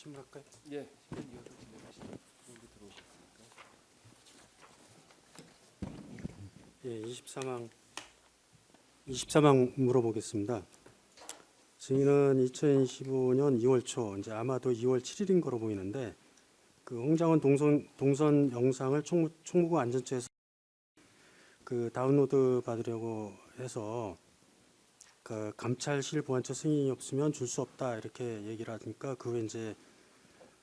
질문할까요? 예, 시간 이어서 진행하시죠. 준비 들어오셨습니까? 예, 24망 물어보겠습니다. 증인은 2025년 2월 초, 이제 아마도 2월 7일인 거로 보이는데 그 홍장원 동선 영상을 총무부 안전처에서 그 다운로드 받으려고 해서 그 감찰실 보안처 승인이 없으면 줄 수 없다 이렇게 얘기를 하니까 그 후에 이제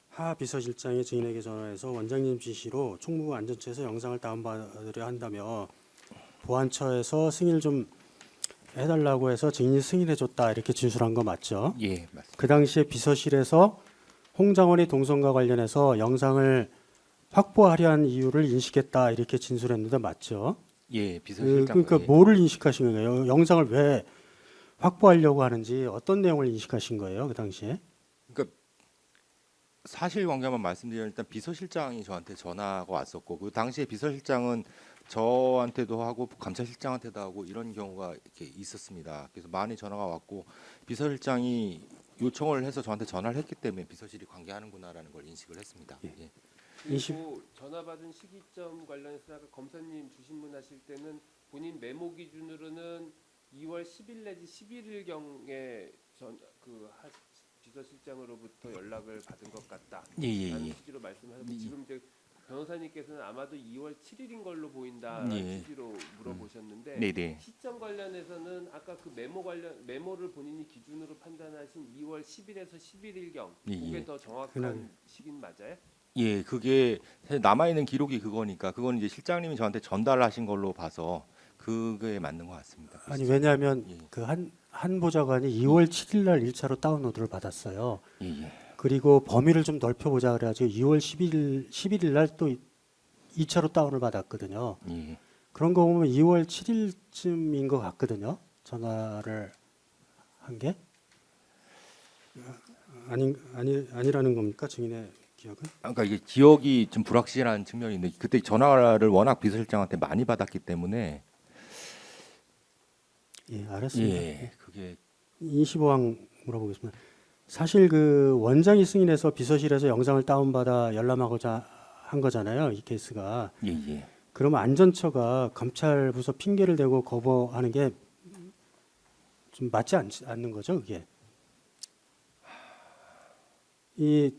하 비서실장이 증인에게 전화해서 원장님 지시로 총무부 안전처에서 영상을 다운받으려 한다며 보안처에서 승인을 좀 해달라고 해서 증인이 승인해줬다 이렇게 진술한 거 맞죠? 예, 맞습니다. 그 당시에 비서실에서 홍장원의 동선과 관련해서 영상을 확보하려 한 이유를 인식했다 이렇게 진술했는데 맞죠? 예, 비서실장. 그러니까 예. 뭐를 인식하신 거예요? 영상을 왜 확보하려고 하는지 어떤 내용을 인식하신 거예요? 그 당시에? 그러니까 사실관계만 말씀드리면 일단 비서실장이 저한테 전화가 왔었고 그 당시에 비서실장은 저한테도 하고 감찰실장한테도 하고 이런 경우가 이렇게 있었습니다. 그래서 많이 전화가 왔고 비서실장이 요청을 해서 저한테 전화를 했기 때문에 비서실이 관계하는구나라는 걸 인식을 했습니다. 예. 예. 그리고 전화 받은 시기점 관련해서 아까 검사님 주신문하실 때는 본인 메모 기준으로는 2월 10일 내지 11일경에 비서실장으로부터 연락을 받은 것 같다. 예, 예, 라는 예. 취지로 말씀하셨고 예. 지금 이제 변호사님께서는 아마도 2월 7일인 걸로 보인다라는 예. 취지로 물어보셨는데 네, 네. 시점 관련해서는 아까 그 메모를 본인이 기준으로 판단하신 2월 10일에서 11일경 예, 그게 예. 더 정확한 그날. 시기는 맞아요? 예, 그게 사실 남아 있는 기록이 그거니까 그건 이제 실장님이 저한테 전달하신 걸로 봐서 그게 맞는 것 같습니다. 아니 왜냐하면 예. 그 한 보좌관이 2월 7일 날 1차로 다운로드를 받았어요. 예, 예. 그리고 범위를 좀 넓혀보자 그래가지고 2월 11일 날 또 2차로 다운을 받았거든요. 예. 그런 거 보면 2월 7일쯤인 것 같거든요. 전화를 한 게 아니라는 겁니까 증인의 기억은? 그러니까 이게 기억이 좀 불확실한 측면이 있는데 그때 전화를 워낙 비서실장한테 많이 받았기 때문에 예, 알았습니다. 예, 그게 25항 물어보겠습니다. 사실 그 원장이 승인해서 비서실에서 영상을 다운받아 열람하고자 한 거잖아요. 이 케이스가. 예, 예. 그러면 안전처가 감찰부서 핑계를 대고 거부하는 게 좀 맞지 않는 거죠, 그게.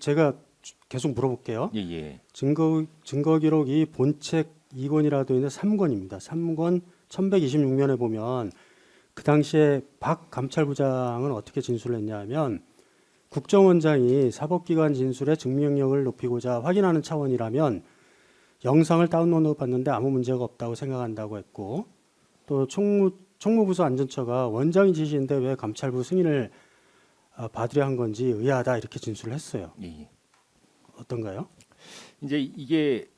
제가 계속 물어볼게요. 예, 예. 증거 기록이 본책 2권이라도 있는 3권입니다. 3권 1126면에 보면 그 당시에 박 감찰부장은 어떻게 진술을 했냐면 국정원장이 사법기관 진술의 증명력을 높이고자 확인하는 차원이라면 영상을 다운로드 받는데 아무 문제가 없다고 생각한다고 했고 또 총무부서 안전처가 원장이 지시인데 왜 감찰부 승인을 받으려 한 건지 의아하다 이렇게 진술을 했어요. 예, 예. 어떤가요? 이제 이게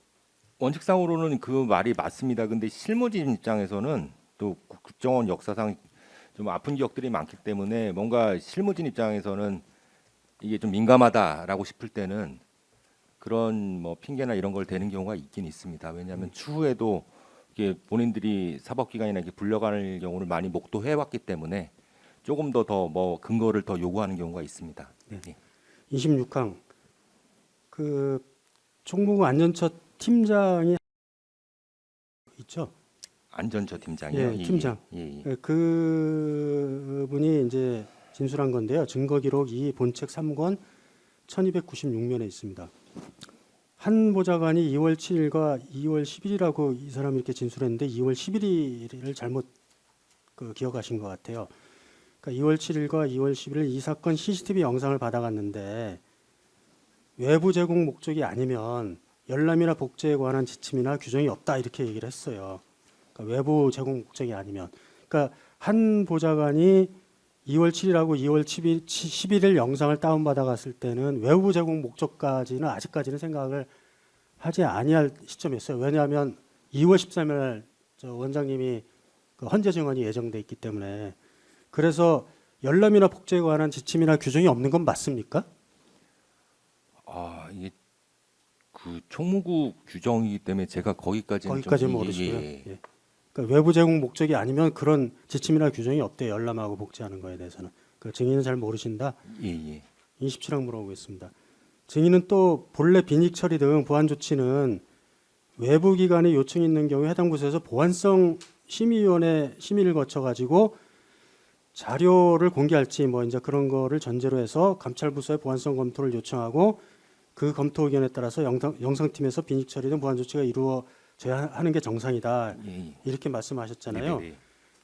원칙상으로는 그 말이 맞습니다. 근데 실무진 입장에서는 또 국정원 역사상 좀 아픈 기억들이 많기 때문에 뭔가 실무진 입장에서는 이게 좀 민감하다라고 싶을 때는 그런 뭐 핑계나 이런 걸 대는 경우가 있긴 있습니다. 왜냐하면 추후에도 이게 본인들이 사법기관이나 이렇게 불려갈 경우를 많이 목도해 왔기 때문에 조금 더 뭐 근거를 더 요구하는 경우가 있습니다. 네. 예. 26항 그 총무부 안전처 팀장이 있죠. 안전처 팀장이요. 예, 팀장. 예, 예. 그분이 이제 진술한 건데요. 증거 기록 이 본책 3권 1296면에 있습니다. 한 보좌관이 2월 7일과 2월 10일이라고 이 사람이 이렇게 진술했는데 2월 11일을 잘못 기억하신 것 같아요. 그러니까 2월 7일과 2월 11일 이 사건 CCTV 영상을 받아갔는데 외부 제공 목적이 아니면 열람이나 복제에 관한 지침이나 규정이 없다 이렇게 얘기를 했어요. 그러니까 외부 제공 목적이 아니면. 그러니까 한 보좌관이 2월 7일하고 2월 11일 영상을 다운받아 갔을 때는 외부 제공 목적까지는 아직까지는 생각을 하지 아니할 시점이었어요. 왜냐하면 2월 13일 저 원장님이 그 헌재 증언이 예정돼 있기 때문에. 그래서 열람이나 복제에 관한 지침이나 규정이 없는 건 맞습니까? 이게 그 총무국 규정이기 때문에 제가 거기까지는 거기까지는 좀 모르시고요. 예. 예. 그러니까 외부 제공 목적이 아니면 그런 지침이나 규정이 없대요. 열람하고 복제하는 거에 대해서는. 그 증인은 잘 모르신다. 예, 예. 27항 물어보겠습니다. 증인은 또 본래 빈익 처리 등 보안 조치는 외부 기관의 요청이 있는 경우에 해당 부서에서 보안성 심의위원회 심의를 거쳐 가지고 자료를 공개할지 뭐 이제 그런 거를 전제로 해서 감찰부서의 보안성 검토를 요청하고 그 검토 의견에 따라서 영상팀에서 빈익 처리 등 보안 조치가 이루어져야 하는 게 정상이다. 예, 예. 이렇게 말씀하셨잖아요. 네네네.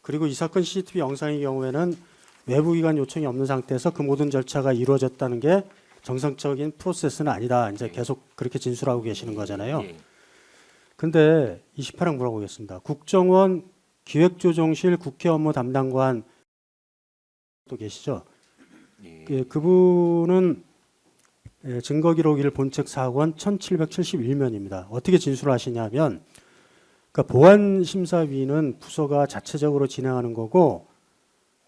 그리고 이 사건 CCTV 영상의 경우에는 외부 기관 요청이 없는 상태에서 그 모든 절차가 이루어졌다는 게 정상적인 프로세스는 아니다. 이제 계속 그렇게 진술하고 계시는 거잖아요. 예. 근데 28항 물어보겠습니다. 국정원 기획조정실 국회 업무 담당관 또 계시죠? 예. 그분은 증거기록 1 본책 4권 1771면입니다. 어떻게 진술하시냐면 그러니까 보안심사위는 부서가 자체적으로 진행하는 거고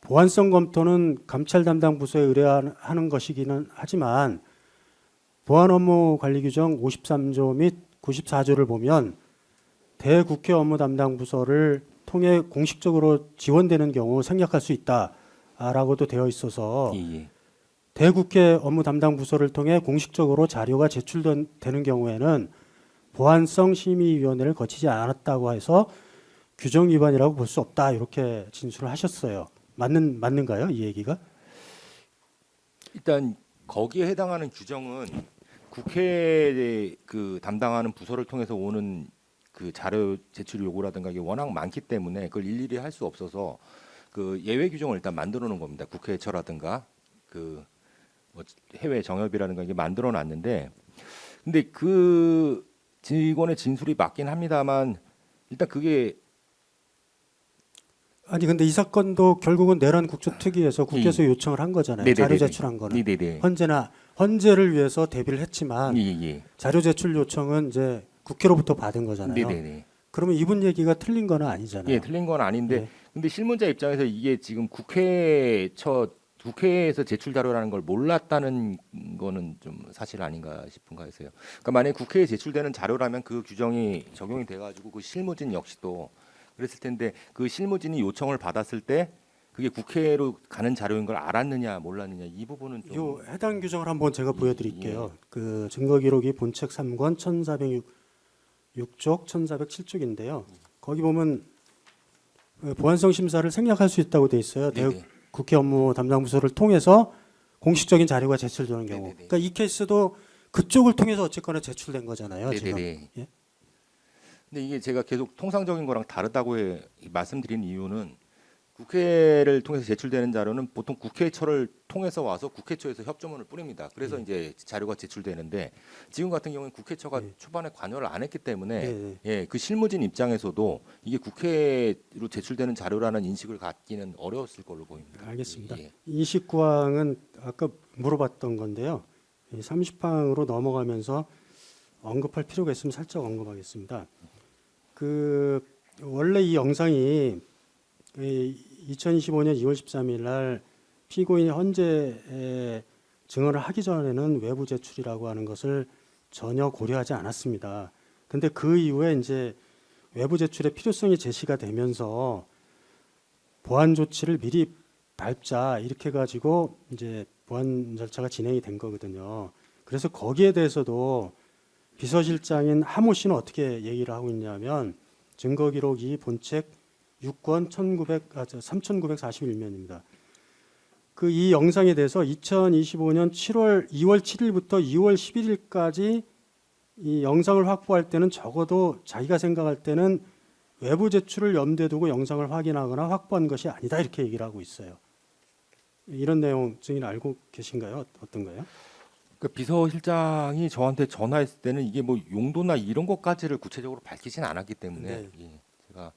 보안성 검토는 감찰 담당 부서에 의뢰하는 것이기는 하지만 보안 업무 관리 규정 53조 및 94조를 보면 대국회 업무 담당 부서를 통해 공식적으로 지원되는 경우 생략할 수 있다라고도 되어 있어서 예, 예. 대국회 업무 담당 부서를 통해 공식적으로 자료가 제출되는 경우에는 보안성 심의위원회를 거치지 않았다고 해서 규정 위반이라고 볼 수 없다 이렇게 진술을 하셨어요. 맞는가요? 이 얘기가? 일단 거기에 해당하는 규정은 국회에 그 담당하는 부서를 통해서 오는 그 자료 제출 요구라든가 이게 워낙 많기 때문에 그걸 일일이 할 수 없어서 그 예외 규정을 일단 만들어 놓은 겁니다. 국회처라든가 그 뭐 해외 정협이라든가 이게 만들어 놨는데 근데 그 직원의 진술이 맞긴 합니다만 일단 그게 아니 근데 이 사건도 결국은 내란 국조특위에서 국회에서 요청을 한 거잖아요. 네네네네. 자료 제출한 거는. 네네네. 헌재를 위해서 대비를 했지만 예, 예. 자료 제출 요청은 이제 국회로부터 받은 거잖아요. 네네네. 그러면 이분 얘기가 틀린 건 아니잖아요. 예, 틀린 건 아닌데 네. 근데 실무자 입장에서 이게 지금 국회에서 제출 자료라는 걸 몰랐다는 거는 좀 사실 아닌가 싶은가 해서요. 그러니까 만약에 국회에 제출되는 자료라면 그 규정이 적용이 돼가지고 그 실무진 역시도 그랬을 텐데 그 실무진이 요청을 받았을 때 그게 국회로 가는 자료인 걸 알았느냐 몰랐느냐 이 부분은 좀 요 해당 규정을 한번 제가 보여드릴게요. 그 증거기록이 본책 3권 1406쪽 1407쪽인데요. 거기 보면 보안성 심사를 생략할 수 있다고 돼 있어요. 네네. 국회 업무 담당 부서를 통해서 공식적인 자료가 제출되는 경우. 네네네. 그러니까 이 케이스도 그쪽을 통해서 어쨌거나 제출된 거잖아요. 지금. 네네네. 예? 근데 이게 제가 계속 통상적인 거랑 다르다고 말씀드린 이유는 국회를 통해서 제출되는 자료는 보통 국회처를 통해서 와서 국회처에서 협조문을 뿌립니다. 그래서 이제 자료가 제출되는데 지금 같은 경우는 국회처가 초반에 관여를 안 했기 때문에 예, 그 실무진 입장에서도 이게 국회로 제출되는 자료라는 인식을 갖기는 어려웠을 걸로 보입니다. 알겠습니다. 예. 29항은 아까 물어봤던 건데요. 30항으로 넘어가면서 언급할 필요가 있으면 살짝 언급하겠습니다. 그 원래 이 영상이 2025년 2월 13일 날 피고인이 헌재에 증언을 하기 전에는 외부 제출이라고 하는 것을 전혀 고려하지 않았습니다. 근데 그 이후에 이제 외부 제출의 필요성이 제시가 되면서 보안 조치를 미리 밟자 이렇게 가지고 이제 보안 절차가 진행이 된 거거든요. 그래서 거기에 대해서도 비서실장인 하모 씨는 어떻게 얘기를 하고 있냐면 증거기록 2 본책 6권 3941면입니다. 그 이 영상에 대해서 2025년 2월 7일부터 2월 11일까지 이 영상을 확보할 때는 적어도 자기가 생각할 때는 외부 제출을 염두에 두고 영상을 확인하거나 확보한 것이 아니다 이렇게 얘기를 하고 있어요. 이런 내용 증인 알고 계신가요? 어떤가요? 그 비서실장이 저한테 전화했을 때는 이게 뭐 용도나 이런 것까지를 구체적으로 밝히진 않았기 때문에 네. 예, 제가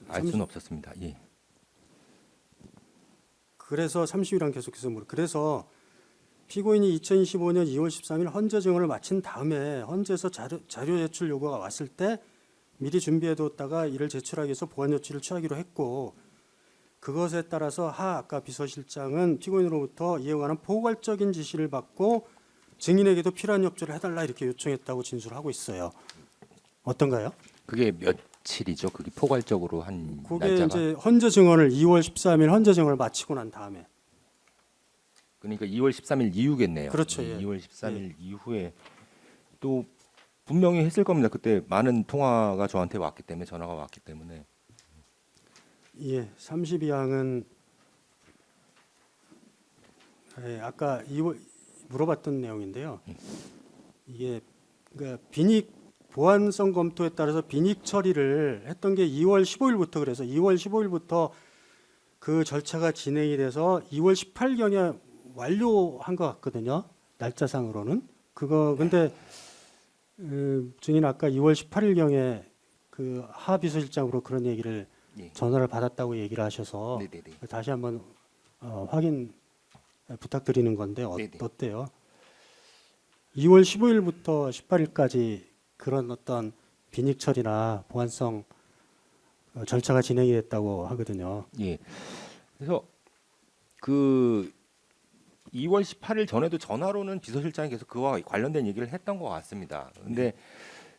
알 수는 없었습니다. 예. 그래서 30일간 계속해서 그래서 피고인이 2025년 2월 13일 헌재 증언을 마친 다음에 헌재에서 자료 제출 요구가 왔을 때 미리 준비해뒀다가 이를 제출하기 위해서 보안 조치를 취하기로 했고 그것에 따라서 하 아까 비서실장은 피고인으로부터 이에 관한 포괄적인 지시를 받고 증인에게도 필요한 협조를 해달라 이렇게 요청했다고 진술하고 있어요. 어떤가요? 그게 며칠이죠? 그게 포괄적으로 한 그게 날짜가 이제 헌재 증언을 2월 13일 헌재 증언을 마치고 난 다음에 그러니까 2월 13일 이후겠네요. 그렇죠, 예. 2월 13일 이후에 또 분명히 했을 겁니다. 그때 많은 통화가 저한테 왔기 때문에 전화가 왔기 때문에. 예, 32항은 아까 물어봤던 내용인데요. 이게 그러니까 빈익 보완성 검토에 따라서 빈익 처리를 했던 게 2월 15일부터 그래서 2월 15일부터 그 절차가 진행이 돼서 2월 18경에 완료한 것 같거든요. 날짜상으로는 그거 근데 증인 아까 2월 18일경에 그 하 비서실장으로 그런 얘기를 예. 전화를 받았다고 얘기를 하셔서 네네네. 다시 한번 확인 부탁드리는 건데 네네. 어때요? 2월 15일부터 18일까지 그런 어떤 빈익 처리나 보완성 절차가 진행이 됐다고 하거든요. 예. 그래서 그 2월 18일 전에도 전화로는 비서실장이 계속 그와 관련된 얘기를 했던 것 같습니다. 근데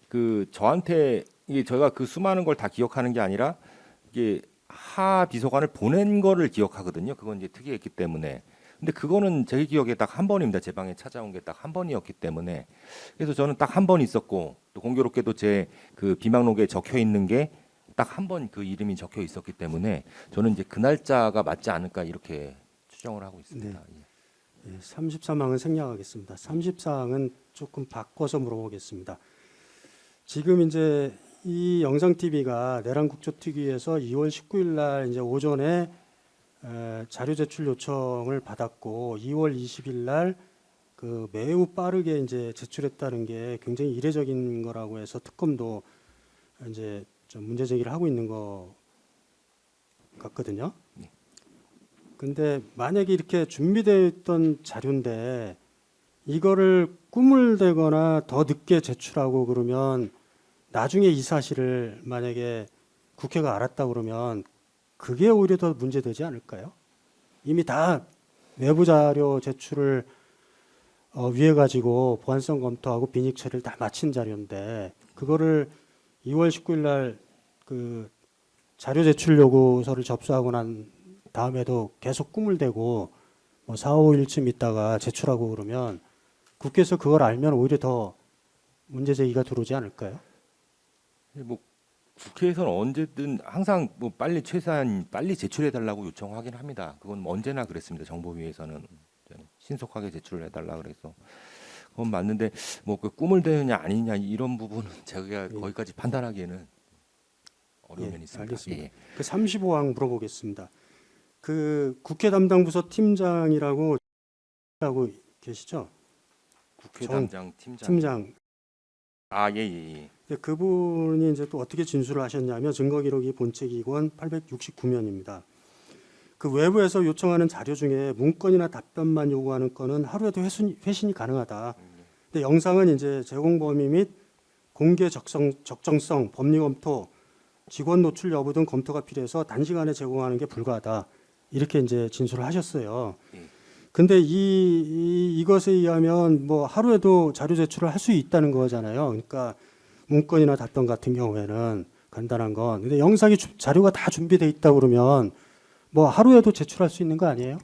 그 저한테 이게 저희가 그 수많은 걸 다 기억하는 게 아니라 이게 하 비서관을 보낸 거를 기억하거든요. 그건 이제 특이했기 때문에. 근데 그거는 제 기억에 딱 한 번입니다. 제 방에 찾아온 게 딱 한 번이었기 때문에. 그래서 저는 딱 한 번 있었고 또 공교롭게도 제 그 비망록에 적혀 있는 게 딱 한 번 그 이름이 적혀 있었기 때문에 저는 이제 그 날짜가 맞지 않을까 이렇게 추정을 하고 있습니다. 예. 예, 33항은 생략하겠습니다. 34항은 조금 바꿔서 물어보겠습니다. 지금 이제 이 영상 TV가 내란 국조특위에서 2월 19일 날 이제 오전에 자료 제출 요청을 받았고 2월 20일 날 그 매우 빠르게 이제 제출했다는 게 굉장히 이례적인 거라고 해서 특검도 이제 좀 문제 제기를 하고 있는 것 같거든요. 네. 근데 만약에 이렇게 준비되어 있던 자료인데 이거를 꿈을 대거나 더 늦게 제출하고 그러면 나중에 이 사실을 만약에 국회가 알았다 그러면 그게 오히려 더 문제되지 않을까요? 이미 다 외부 자료 제출을 위해 가지고 보완성 검토하고 빈익 처리를 다 마친 자료인데 그거를 2월 19일 날 그 자료 제출 요구서를 접수하고 난 다음에도 계속 꿈을 대고 뭐 4, 5일쯤 있다가 제출하고 그러면 국회에서 그걸 알면 오히려 더 문제 제기가 들어오지 않을까요? 뭐 국회에서는 언제든 항상 뭐 최소한 빨리 제출해 달라고 요청하긴 합니다. 그건 언제나 그랬습니다. 정보위에서는 신속하게 제출을 해달라 그래서 그건 맞는데 뭐 그 꿈을 대느냐 아니냐 이런 부분은 제가 거기까지 판단하기에는 어려운 면이 있습니다. 알겠습니다. 예. 그 35항 물어보겠습니다. 그 국회 담당 부서 팀장이라고 하고 계시죠? 국회 담당 팀장. 팀장. 예. 근데 그분이 이제 또 어떻게 진술을 하셨냐면 증거 기록이 본책 2권 869면입니다. 그 외부에서 요청하는 자료 중에 문건이나 답변만 요구하는 건은 하루에도 회신이 가능하다. 근데 영상은 이제 제공 범위 및 공개 적정성, 법리 검토, 직원 노출 여부 등 검토가 필요해서 단시간에 제공하는 게 불가하다. 이렇게 이제 진술을 하셨어요. 근데 이것에 의하면 뭐 하루에도 자료 제출을 할 수 있다는 거잖아요. 그러니까 문건이나 답변 같은 경우에는 간단한 건. 근데 영상이 자료가 다 준비돼 있다 그러면 뭐 하루에도 제출할 수 있는 거 아니에요?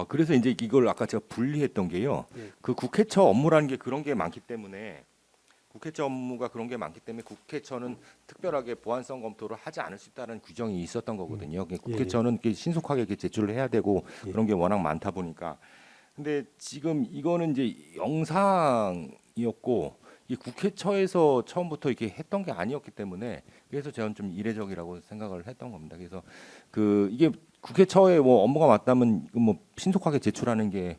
그래서 이제 이걸 아까 제가 분리했던 게요. 그 국회처 업무라는 게 그런 게 많기 때문에 국회처 업무가 그런 게 많기 때문에 국회처는 특별하게 보완성 검토를 하지 않을 수 있다는 규정이 있었던 거거든요. 국회처는 이렇게 신속하게 이렇게 제출을 해야 되고 그런 게 워낙 많다 보니까. 근데 지금 이거는 이제 영상이었고 이 국회처에서 처음부터 이렇게 했던 게 아니었기 때문에 그래서 저는 좀 이례적이라고 생각을 했던 겁니다. 그래서 그 이게 국회처에 뭐 업무가 맞다면 뭐 신속하게 제출하는 게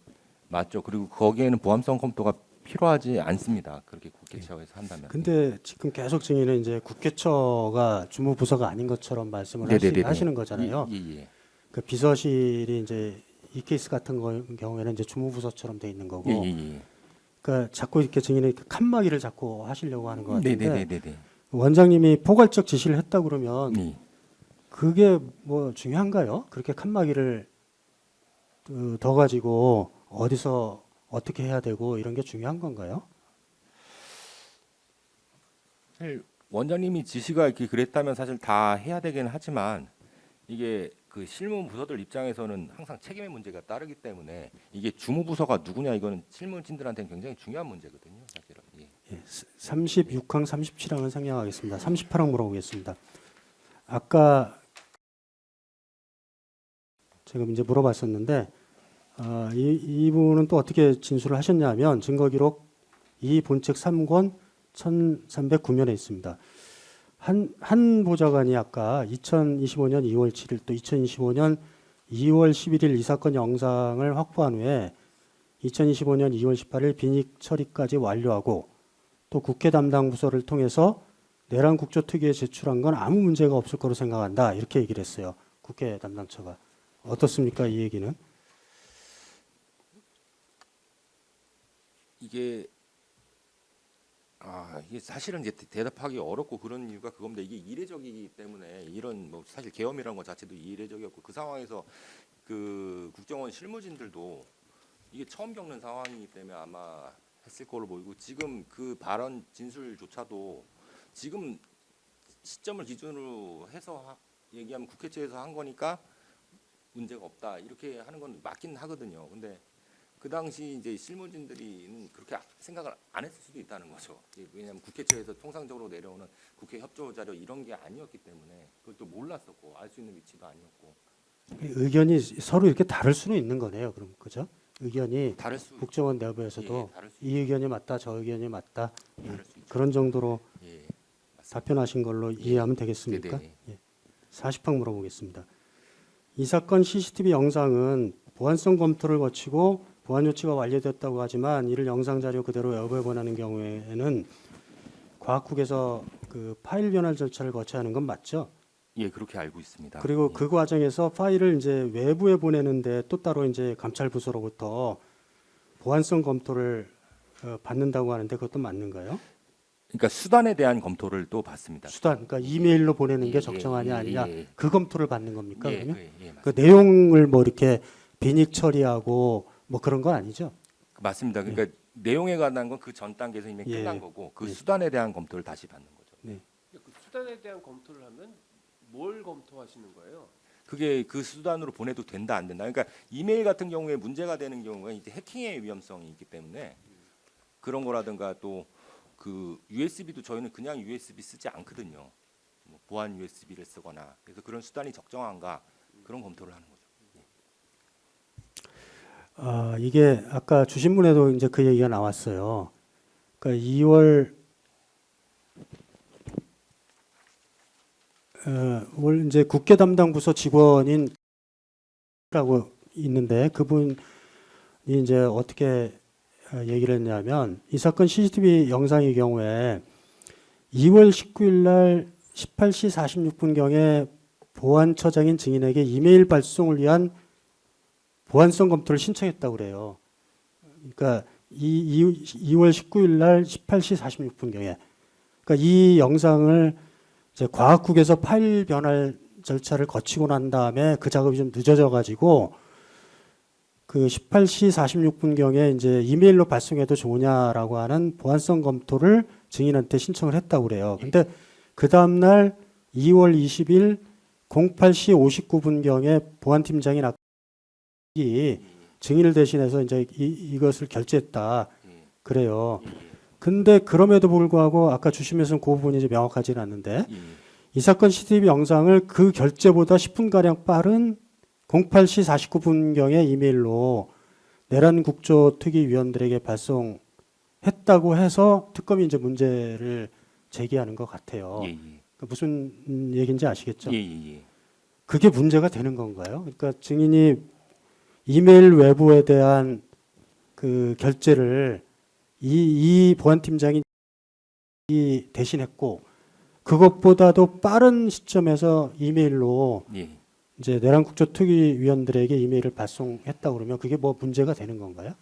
맞죠. 그리고 거기에는 보완성 검토가 필요하지 않습니다. 그렇게 국회처에서 한다면. 근데 지금 계속 증인은 이제 국회처가 주무부서가 아닌 것처럼 말씀을 하시는 거잖아요. 예. 그 비서실이 이제 이 케이스 같은 경우에는 이제 주무부서처럼 돼 있는 거고. 예. 그러니까 자꾸 이렇게 증인이 칸막이를 자꾸 하시려고 하는 것 같은데. 네네. 원장님이 포괄적 지시를 했다 그러면 네. 그게 뭐 중요한가요? 그렇게 칸막이를 더 가지고 어디서 어떻게 해야 되고 이런 게 중요한 건가요? 사실 원장님이 지시가 이렇게 그랬다면 사실 다 해야 되긴 하지만 이게 그 실무부서들 입장에서는 항상 책임의 문제가 따르기 때문에 이게 주무부서가 누구냐 이거는 실무진들한테는 굉장히 중요한 문제거든요. 사실은. 예. 예, 36항, 37항은 생략하겠습니다. 38항 물어보겠습니다. 아까 제가 이제 물어봤었는데 이분은 또 어떻게 진술을 하셨냐면 증거기록 이 본책 3권 1309면에 있습니다. 한 보좌관이 아까 2025년 2월 7일 또 2025년 2월 11일 이 사건 영상을 확보한 후에 2025년 2월 18일 빈익 처리까지 완료하고 또 국회 담당 부서를 통해서 내란 국조특위에 제출한 건 아무 문제가 없을 거로 생각한다. 이렇게 얘기를 했어요. 국회 담당처가. 어떻습니까? 이 얘기는? 이게 이게 사실은 이제 대답하기 어렵고 그런 이유가 그겁니다. 이게 이례적이기 때문에 이런 뭐 사실 계엄이라는 것 자체도 이례적이었고 그 상황에서 그 국정원 실무진들도 이게 처음 겪는 상황이기 때문에 아마 했을 걸로 보이고 지금 그 발언 진술조차도 지금 시점을 기준으로 해서 얘기하면 국회처에서 한 거니까 문제가 없다 이렇게 하는 건 맞긴 하거든요. 근데 그 당시 이제 실무진들이 그렇게 생각을 안 했을 수도 있다는 거죠. 왜냐하면 국회처에서 통상적으로 내려오는 국회 협조 자료 이런 게 아니었기 때문에 그것도 몰랐었고 알 수 있는 위치도 아니었고 의견이 서로 이렇게 다를 수는 있는 거네요. 그럼 그죠? 의견이 다를 수 국정원 내부에서도 예, 다를 수 이 의견이 맞다, 저 의견이 맞다 다를 수 있죠. 그런 정도로 예, 답변하신 걸로 이해하면 되겠습니까? 네네. 예. 40항 물어보겠습니다. 이 사건 CCTV 영상은 보안성 검토를 거치고 보안 조치가 완료됐다고 하지만 이를 영상 자료 그대로 외부에 보내는 경우에는 과학국에서 그 파일 변환 절차를 거쳐야 하는 건 맞죠? 예, 그렇게 알고 있습니다. 그리고 예. 그 과정에서 파일을 이제 외부에 보내는데 또 따로 이제 감찰 부서로부터 보안성 검토를 받는다고 하는데 그것도 맞는가요? 그러니까 수단에 대한 검토를 또 받습니다. 수단, 그러니까 이메일로 보내는 예, 게 적정하냐 아니냐 그 검토를 받는 겁니까? 그러면 맞습니다. 그 내용을 뭐 이렇게 빈익 처리하고 뭐 그런 건 아니죠? 맞습니다. 그러니까 내용에 관한 건 그 전 단계에서 이미 예. 끝난 거고 그 예. 수단에 대한 검토를 다시 받는 거죠. 근데 그 수단에 대한 검토를 하면 뭘 검토하시는 거예요? 그게 그 수단으로 보내도 된다 안 된다. 그러니까 이메일 같은 경우에 문제가 되는 경우가 이제 해킹의 위험성이 있기 때문에 그런 거라든가 또 그 USB도 저희는 그냥 USB 쓰지 않거든요. 뭐 보안 USB를 쓰거나 그래서 그런 수단이 적정한가 그런 검토를 하는 거죠. 이게 아까 주신문에도 이제 그 얘기가 나왔어요. 그러니까 2월 올 이제 국회 담당 부서 직원인 라고 있는데 그분이 이제 어떻게 얘기를 했냐면 이 사건 CCTV 영상의 경우에 2월 19일 날 18시 46분경에 보안처장인 증인에게 이메일 발송을 위한 보안성 검토를 신청했다고 그래요. 그러니까 2월 19일 날 18시 46분경에 그러니까 이 영상을 이제 과학국에서 파일 변환 절차를 거치고 난 다음에 그 작업이 좀 늦어져 가지고 그 18시 46분경에 이제 이메일로 발송해도 좋으냐라고 하는 보안성 검토를 증인한테 신청을 했다고 그래요. 근데 그 다음 날 2월 20일 08시 59분경에 보안팀장인 이 증인을 대신해서 이제 이것을 결제했다 그래요. 근데 그럼에도 불구하고 아까 주심에서는 그 부분이 이제 명확하지는 않는데 이 사건 CCTV 영상을 그 결제보다 10분가량 빠른 08시 49분경에 이메일로 내란 국조특위위원들에게 발송했다고 해서 특검이 이제 문제를 제기하는 것 같아요. 그러니까 무슨 얘기인지 아시겠죠? 그게 문제가 되는 건가요? 그러니까 증인이 이메일 외부에 대한 그 결제를 이 보안팀장이 대신했고 그것보다도 빠른 시점에서 이메일로 이제 내란 국조특위위원들에게 이메일을 발송했다 그러면 그게 뭐 문제가 되는 건가요?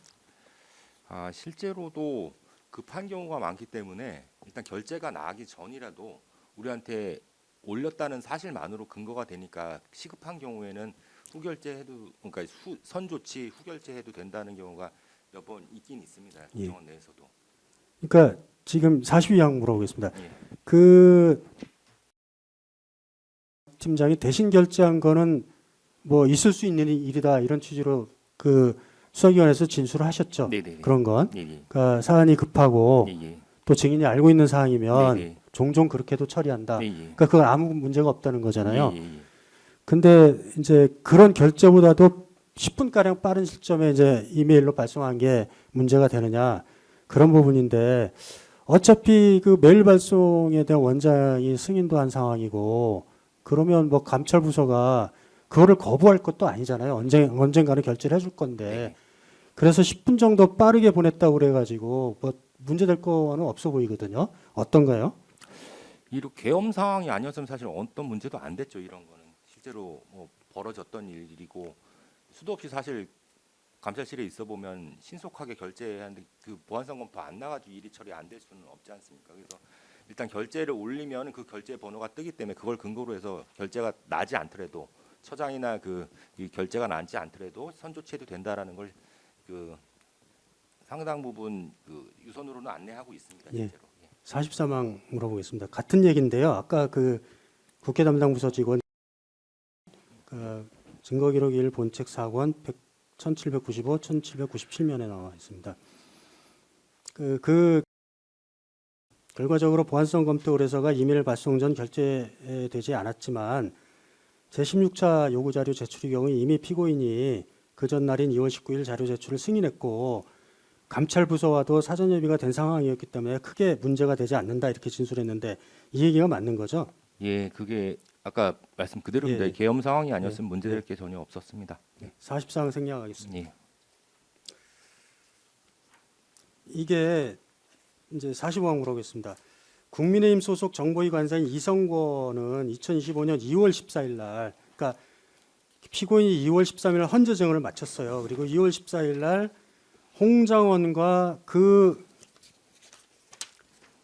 실제로도 급한 경우가 많기 때문에 일단 결제가 나가기 전이라도 우리한테 올렸다는 사실만으로 근거가 되니까 시급한 경우에는 후결제해도 그러니까 선조치 후결제해도 된다는 경우가 몇 번 있긴 있습니다. 국정원 내에서도. 그러니까 지금 42항 물어보겠습니다. 예. 그 팀장이 대신 결제한 거는 뭐 있을 수 있는 일이다 이런 취지로 그 수사기관에서 진술을 하셨죠. 네네. 그런 건 예, 예. 그러니까 사안이 급하고 예, 예. 또 증인이 알고 있는 사항이면 네네. 종종 그렇게도 처리한다. 예, 예. 그러니까 그건 아무 문제가 없다는 거잖아요. 예, 예, 예. 근데 이제 그런 결제보다도 10분 가량 빠른 시점에 이제 이메일로 발송한 게 문제가 되느냐 그런 부분인데 어차피 그 메일 발송에 대한 원장이 승인도 한 상황이고 그러면 뭐 감찰 부서가 그거를 거부할 것도 아니잖아요. 언젠가는 결제를 해줄 건데 네. 그래서 10분 정도 빠르게 보냈다고 그래가지고 뭐 문제될 거는 없어 보이거든요. 어떤가요? 이렇게 계엄 상황이 아니었으면 사실 어떤 문제도 안 됐죠. 이런 거는 실제로 뭐 벌어졌던 일이고 수도 없이 사실 감찰실에 있어 보면 신속하게 결제하는데 그 보안성 검토 안 나가지고 일이 처리 안 될 수는 없지 않습니까? 그래서 일단 결제를 올리면 그 결제 번호가 뜨기 때문에 그걸 근거로 해서 결제가 나지 않더라도 처장이나 이 결제가 나지 않더라도 선조치해도 된다라는 걸 그 상당 부분 그 유선으로는 안내하고 있습니다. 예. 실제로. 예. 44망 물어보겠습니다. 같은 얘기인데요. 아까 그 국회 담당 부서 직원 증거기록 1 본책 4권 1795, 1797면에 나와 있습니다. 그 결과적으로 보안성 검토 의뢰서가 이메일 발송 전 결제되지 않았지만 제16차 요구 자료 제출의 경우 이미 피고인이 그 전날인 2월 19일 자료 제출을 승인했고 감찰 부서와도 사전 협의가 된 상황이었기 때문에 크게 문제가 되지 않는다 이렇게 진술했는데 이 얘기가 맞는 거죠? 예, 그게 아까 말씀 그대로입니다. 예. 계엄 상황이 아니었으면 문제될 게 전혀 없었습니다. 예. 44항 생략하겠습니다. 예. 이게 이제 45항 물어보겠습니다. 국민의힘 소속 정보위 관사인 이성권은 2025년 2월 14일 날, 그러니까 피고인이 2월 13일 헌재 증언을 마쳤어요. 그리고 2월 14일 날 홍장원과 그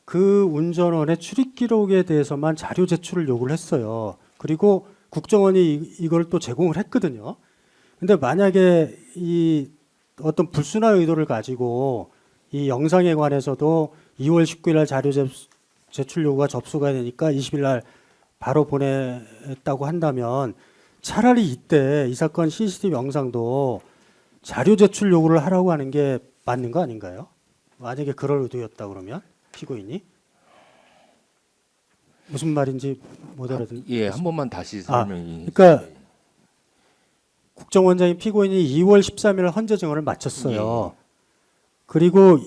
운전원의 출입 기록에 대해서만 자료 제출을 요구를 했어요. 그리고 국정원이 이걸 또 제공을 했거든요. 근데 만약에 이 어떤 불순한 의도를 가지고 이 영상에 관해서도 2월 19일 날 자료 제출 요구가 접수가 되니까 20일 날 바로 보냈다고 한다면 차라리 이때 이 사건 CCTV 영상도 자료 제출 요구를 하라고 하는 게 맞는 거 아닌가요? 만약에 그럴 의도였다 그러면 피고인이 무슨 말인지 못 알아듣는. 예, 한 번만 다시 설명이. 그러니까 국정원장인 피고인이 2월 13일 헌재 증언을 마쳤어요. 그리고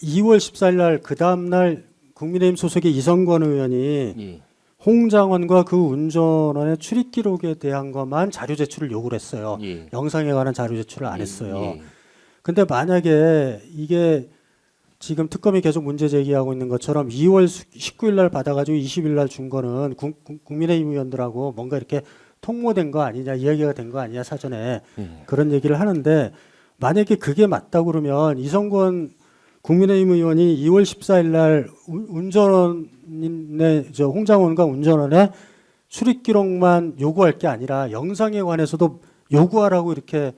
2월 14일 날 그 다음 날 국민의힘 소속의 이성권 의원이 예. 홍장원과 그 운전원의 출입 기록에 대한 것만 자료 제출을 요구를 했어요. 예. 영상에 관한 자료 제출을 안 했어요. 예. 근데 만약에 이게 지금 특검이 계속 문제 제기하고 있는 것처럼 2월 19일 날 받아가지고 20일 날 준 거는 국민의힘 의원들하고 뭔가 이렇게 통모된 거 아니냐, 이야기가 된 거 아니냐 사전에 예. 그런 얘기를 하는데 만약에 그게 맞다고 그러면 이성권 국민의힘 의원이 2월 14일 날 운전원의 홍장원과 운전원의 출입 기록만 요구할 게 아니라 영상에 관해서도 요구하라고 이렇게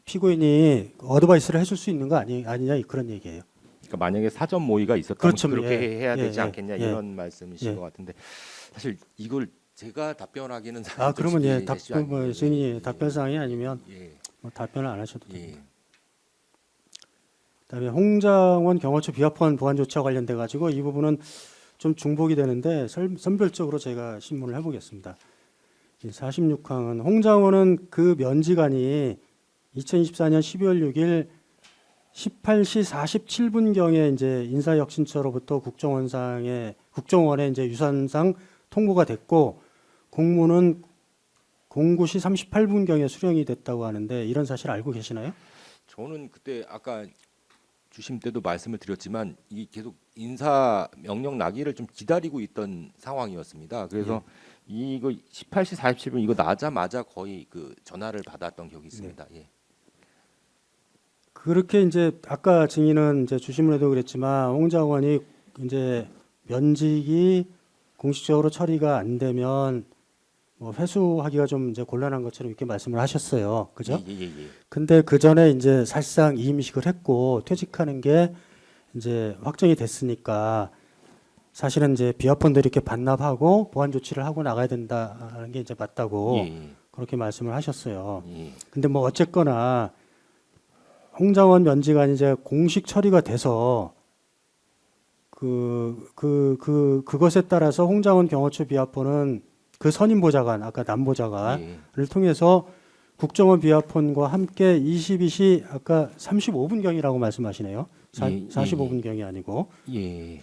피고인이 어드바이스를 해줄 수 있는 거 아니냐 그런 얘기예요. 그러니까 만약에 사전 모의가 있었다면 그렇죠. 그렇게 예. 해야 되지 예. 않겠냐 예. 이런 말씀이신 예. 것 같은데 사실 이걸 제가 답변하기는 그러면 솔직히 답변 증인이 답변 사항이 아니면 예. 뭐 답변을 안 하셔도 됩니다. 예. 그다음에 홍장원 경호처 비합헌 보안 조치와 관련돼 가지고 이 부분은 좀 중복이 되는데 선별적으로 제가 신문을 해보겠습니다. 46항은 홍장원은 그 면직안이 2024년 12월 6일 18시 47분경에 이제 인사혁신처로부터 국정원에 이제 유선상 통보가 됐고 공문은 09시 38분경에 수령이 됐다고 하는데 이런 사실 알고 계시나요? 저는 그때 아까 주심 때도 말씀을 드렸지만 이 계속 인사 명령 나기를 좀 기다리고 있던 상황이었습니다. 그래서 이거 18시 47분 이거 나자마자 거의 그 전화를 받았던 기억이 있습니다. 예. 그렇게 이제 아까 증인은 이제 주심에도 그랬지만 홍장원이 이제 면직이 공식적으로 처리가 안 되면 뭐 회수하기가 좀 이제 곤란한 것처럼 이렇게 말씀을 하셨어요. 그죠? 예. 근데 그 전에 이제 사실상 이임식을 했고 퇴직하는 게 이제 확정이 됐으니까 사실은 이제 비합헌들이 이렇게 반납하고 보안 조치를 하고 나가야 된다는 게 이제 맞다고 예. 그렇게 말씀을 하셨어요. 예. 근데 뭐 어쨌거나 홍장원 면직안이 이제 공식 처리가 돼서 그것에 따라서 홍장원 경호처 비화폰은 그 선임 보좌관 아까 남보좌관을 예. 통해서 국정원 비화폰과 함께 22시 아까 35분경이라고 말씀하시네요. 예, 45분경이 아니고 예.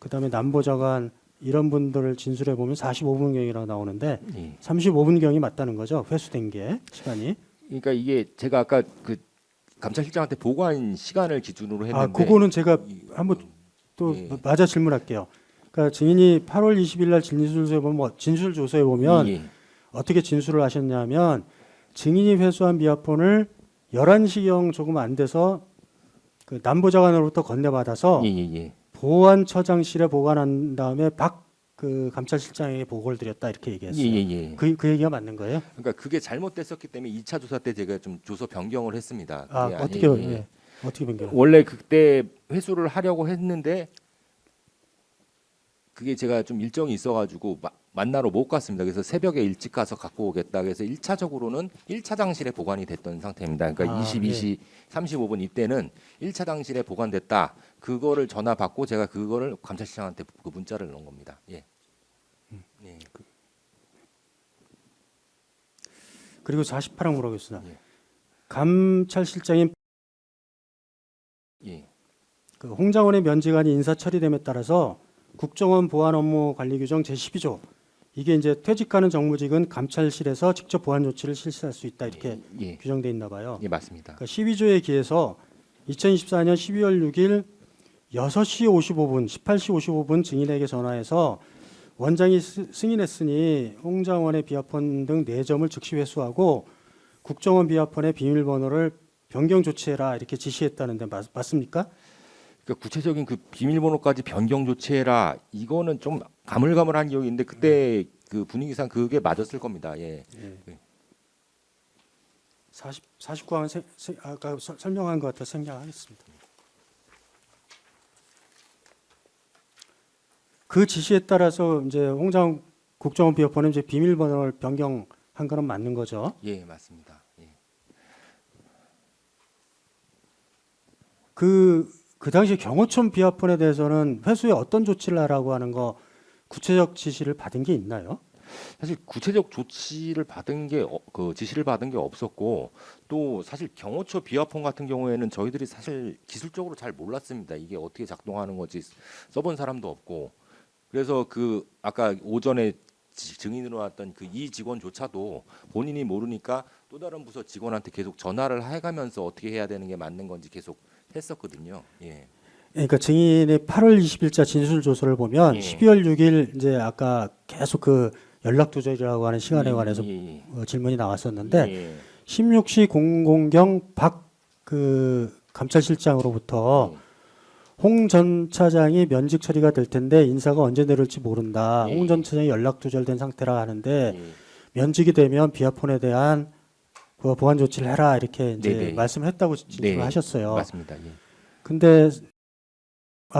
그다음에 남보좌관 이런 분들을 진술해 보면 45분경이라고 나오는데 예. 35분경이 맞다는 거죠. 회수된 게 시간이. 그러니까 이게 제가 아까 그 감찰실장한테 보고한 시간을 기준으로 했는데 그거는 제가 한번 또 예. 맞아 질문할게요. 그러니까 증인이 8월 20일 날 진술 조서에 보면 예. 어떻게 진술을 하셨냐면 증인이 회수한 비화폰을 11시경 조금 안 돼서 그 남보좌관으로부터 건네받아서 예, 예, 예. 보안처장실에 보관한 다음에 그 감찰실장에게 보고를 드렸다 이렇게 얘기했어요. 예, 예, 예. 그 얘기가 맞는 거예요? 그러니까 그게 잘못됐었기 때문에 2차 조사 때 제가 좀 조서 변경을 했습니다. 아, 그게 어떻게 아니- 예. 어떻게 변경? 원래 그때 회수를 하려고 했는데 그게 제가 좀 일정이 있어가지고 만나러 못 갔습니다. 그래서 새벽에 일찍 가서 갖고 오겠다. 그래서 1차적으로는 1차장실에 보관이 됐던 상태입니다. 그러니까 22시 35분 이때는 1차장실에 보관됐다. 그거를 전화 받고 제가 그거를 감찰실장한테 그 문자를 넣은 겁니다. 예. 예. 그리고 48항 물어보겠습니다. 예. 감찰실장인 예. 그 홍장원의 면직안이 인사 처리됨에 따라서 국정원 보안 업무 관리 규정 제12조 이게 이제 퇴직하는 정무직은 감찰실에서 직접 보안 조치를 실시할 수 있다 이렇게 예. 규정돼 있나 봐요. 예, 맞습니다. 그러니까 12조에 기해서 2024년 12월 6일 6시 55분, 18시 55분 증인에게 전화해서 원장이 승인했으니 홍장원의 비화폰 등 4점을 즉시 회수하고 국정원 비화폰의 비밀번호를 변경 조치해라 이렇게 지시했다는데 맞습니까? 그러니까 구체적인 그 비밀번호까지 변경 조치해라. 이거는 좀 가물가물한 기억이 있는데 그때 그 분위기상 그게 맞았을 겁니다. 예. 49항은 아까 설명한 것 같아 생략하겠습니다. 그 지시에 따라서 이제 홍장원 국정원 비화폰은 이제 비밀번호를 변경한 거는 맞는 거죠. 예, 맞습니다. 예. 그 당시 경호처 비화폰에 대해서는 회수에 어떤 조치를 하라고 하는 거 구체적 지시를 받은 게 있나요? 사실 구체적 조치를 받은 게 그 지시를 받은 게 없었고 또 사실 경호처 비화폰 같은 경우에는 저희들이 사실 기술적으로 잘 몰랐습니다. 이게 어떻게 작동하는 건지 써본 사람도 없고 그래서 그 아까 오전에 증인으로 왔던 그 이 직원조차도 본인이 모르니까 또 다른 부서 직원한테 계속 전화를 해가면서 어떻게 해야 되는 게 맞는 건지 계속 했었거든요. 예. 그러니까 증인의 8월 20일자 진술 조서를 보면 예. 12월 6일 이제 아까 계속 그 연락 두절이라고 하는 시간에 관해서 예. 질문이 나왔었는데 예. 16시 00경 박 그 감찰실장으로부터 홍 전 차장이 면직 처리가 될 텐데 인사가 언제 내려올지 모른다. 예. 홍 전 차장이 연락 두절된 상태라 하는데 예. 면직이 되면 비화폰에 대한 그 보안 조치를 해라 이렇게 이제 네네. 말씀을 했다고 진술을 네. 하셨어요. 맞습니다. 예. 근데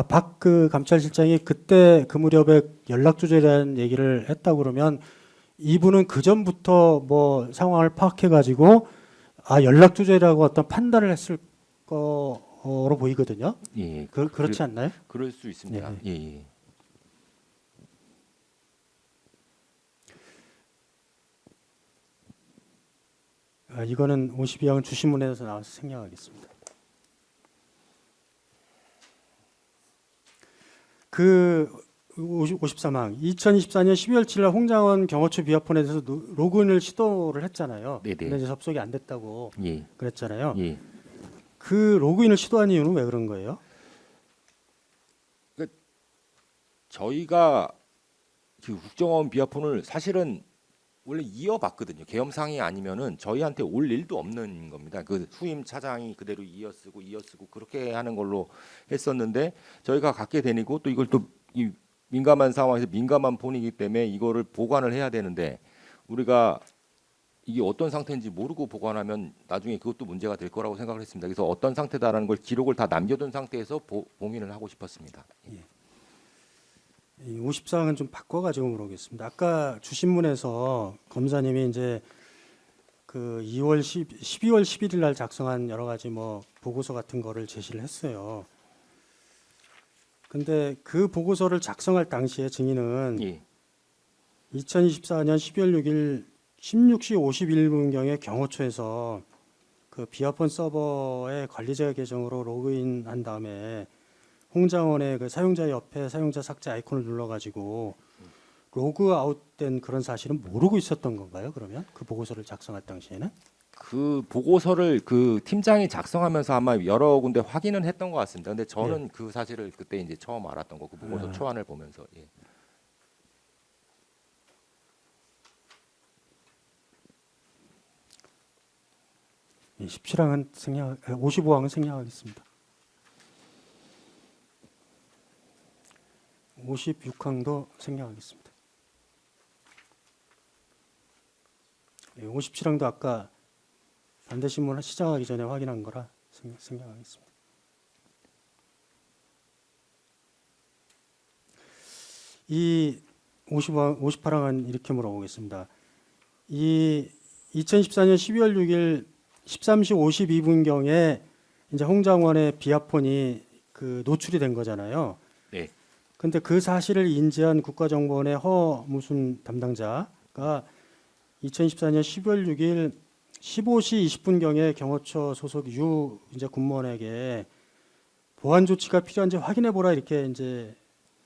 박 그 감찰실장이 그때 그 무렵에 연락 조절이라는 얘기를 했다고 그러면 이분은 그 전부터 뭐 상황을 파악해 가지고 연락 조절이라고 어떤 판단을 했을 거로 보이거든요. 예. 그렇지 않나요? 그럴 수 있습니다. 네. 예. 예. 이거는 52항은 주신문에서 나와서 생략하겠습니다. 그 53항 2024년 12월 7일 홍장원 경호처 비화폰에 대해서 로그인을 시도를 했잖아요. 네네. 근데 이제 접속이 안 됐다고 예. 그랬잖아요. 예. 그 로그인을 시도한 이유는 왜 그런 거예요? 저희가 그 국정원 비화폰을 사실은 원래 이어봤거든요. 계엄상이 아니면은 저희한테 올 일도 없는 겁니다. 그 후임 차장이 그대로 이어쓰고 그렇게 하는 걸로 했었는데 저희가 갖게 되니고 또 이걸 또 이 민감한 상황에서 민감한 폰이기 때문에 이거를 보관을 해야 되는데 우리가 이게 어떤 상태인지 모르고 보관하면 나중에 그것도 문제가 될 거라고 생각을 했습니다. 그래서 어떤 상태다라는 걸 기록을 다 남겨둔 상태에서 봉인을 하고 싶었습니다. 이 50사항은 좀 바꿔가지고 물어보겠습니다. 아까 주신문에서 검사님이 이제 그 12월 11일 날 작성한 여러 가지 뭐 보고서 같은 거를 제시를 했어요. 근데 그 보고서를 작성할 당시에 증인은 예. 2024년 12월 6일 16시 51분경에 경호처에서 그 비아폰 서버의 관리자 계정으로 로그인한 다음에 홍장원의 그 사용자 옆에 사용자 삭제 아이콘을 눌러가지고 로그 아웃된 그런 사실은 모르고 있었던 건가요? 그러면 그 보고서를 작성할 당시에는? 그 보고서를 그 팀장이 작성하면서 아마 여러 군데 확인은 했던 것 같습니다. 근데 저는 그 사실을 그때 이제 처음 알았던 거, 그 보고서 초안을 보면서. 예. 예, 17항은 55항은 생략하겠습니다. 56항도 생략하겠습니다. 57항도 아까 반대신문 시작하기 전에 확인한 거라 생략하겠습니다. 이 58항은 이렇게 물어보겠습니다. 이 2014년 12월 6일 13시 52분경에 이제 홍장원의 비아폰이 그 노출이 된 거잖아요. 네. 근데 그 사실을 인지한 국가정보원의 허무순 담당자가 2014년 12월 6일 15시 20분경에 경호처 소속 유 이제 군무원에게 보안 조치가 필요한지 확인해 보라 이렇게 이제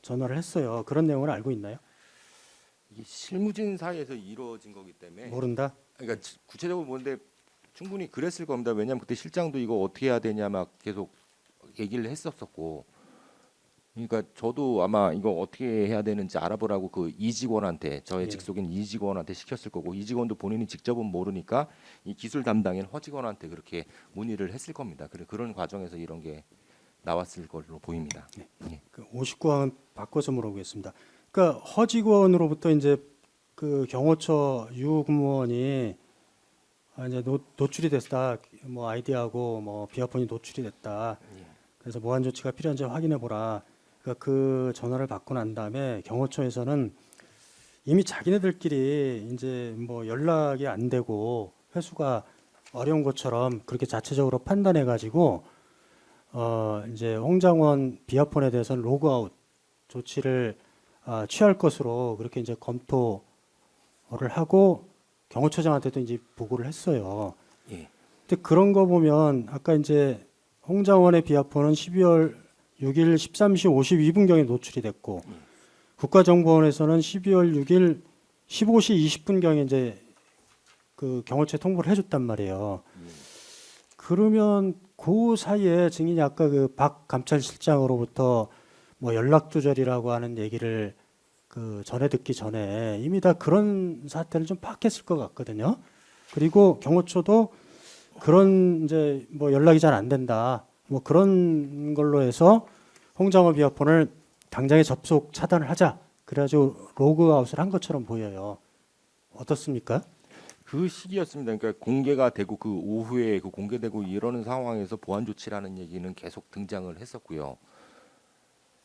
전화를 했어요. 그런 내용을 알고 있나요? 이게 실무진 사이에서 이루어진 거기 때문에 모른다. 그러니까 구체적으로 뭔데 충분히 그랬을 겁니다. 왜냐하면 그때 실장도 이거 어떻게 해야 되냐 막 계속 얘기를 했었었고, 그러니까 저도 아마 이거 어떻게 해야 되는지 알아보라고 그 이직원한테 저의 예. 직속인 이직원한테 시켰을 거고, 이직원도 본인이 직접은 모르니까 이 기술 담당인 허직원한테 그렇게 문의를 했을 겁니다. 그런 과정에서 이런 게 나왔을 걸로 보입니다. 예. 그 59항은 바꿔서 물어보겠습니다. 그러니까 허직원으로부터 이제 그 경호처 유 군무원이 이제 노출이 됐다. 뭐 아이디하고 뭐 비아폰이 노출이 됐다. 예. 그래서 보안 조치가 필요한지 확인해 보라. 그러니까 그 전화를 받고 난 다음에 경호처에서는 이미 자기네들끼리 이제 뭐 연락이 안 되고 회수가 어려운 것처럼 그렇게 자체적으로 판단해 가지고 이제 홍장원 비아폰에 대해서는 로그아웃 조치를 취할 것으로 그렇게 이제 검토를 하고 경호처장한테도 이제 보고를 했어요. 예. 근데 그런 거 보면 아까 이제 홍장원의 비아폰은 12월 6일 13시 52분경에 노출이 됐고 국가정보원에서는 12월 6일 15시 20분경에 이제 그 경호처에 통보를 해줬단 말이에요. 그러면 그 사이에 증인이 아까 그 박 감찰실장으로부터 뭐 연락 조절이라고 하는 얘기를 그 전에 듣기 전에 이미 다 그런 사태를 좀 파악했을 것 같거든요. 그리고 경호처도 그런 이제 뭐 연락이 잘 안 된다. 뭐 그런 걸로 해서 홍장원 비아폰을 당장에 접속 차단을 하자. 그래가지고 로그아웃을 한 것처럼 보여요. 어떻습니까? 그 시기였습니다. 그러니까 공개가 되고 그 오후에 그 공개되고 이러는 상황에서 보안 조치라는 얘기는 계속 등장을 했었고요.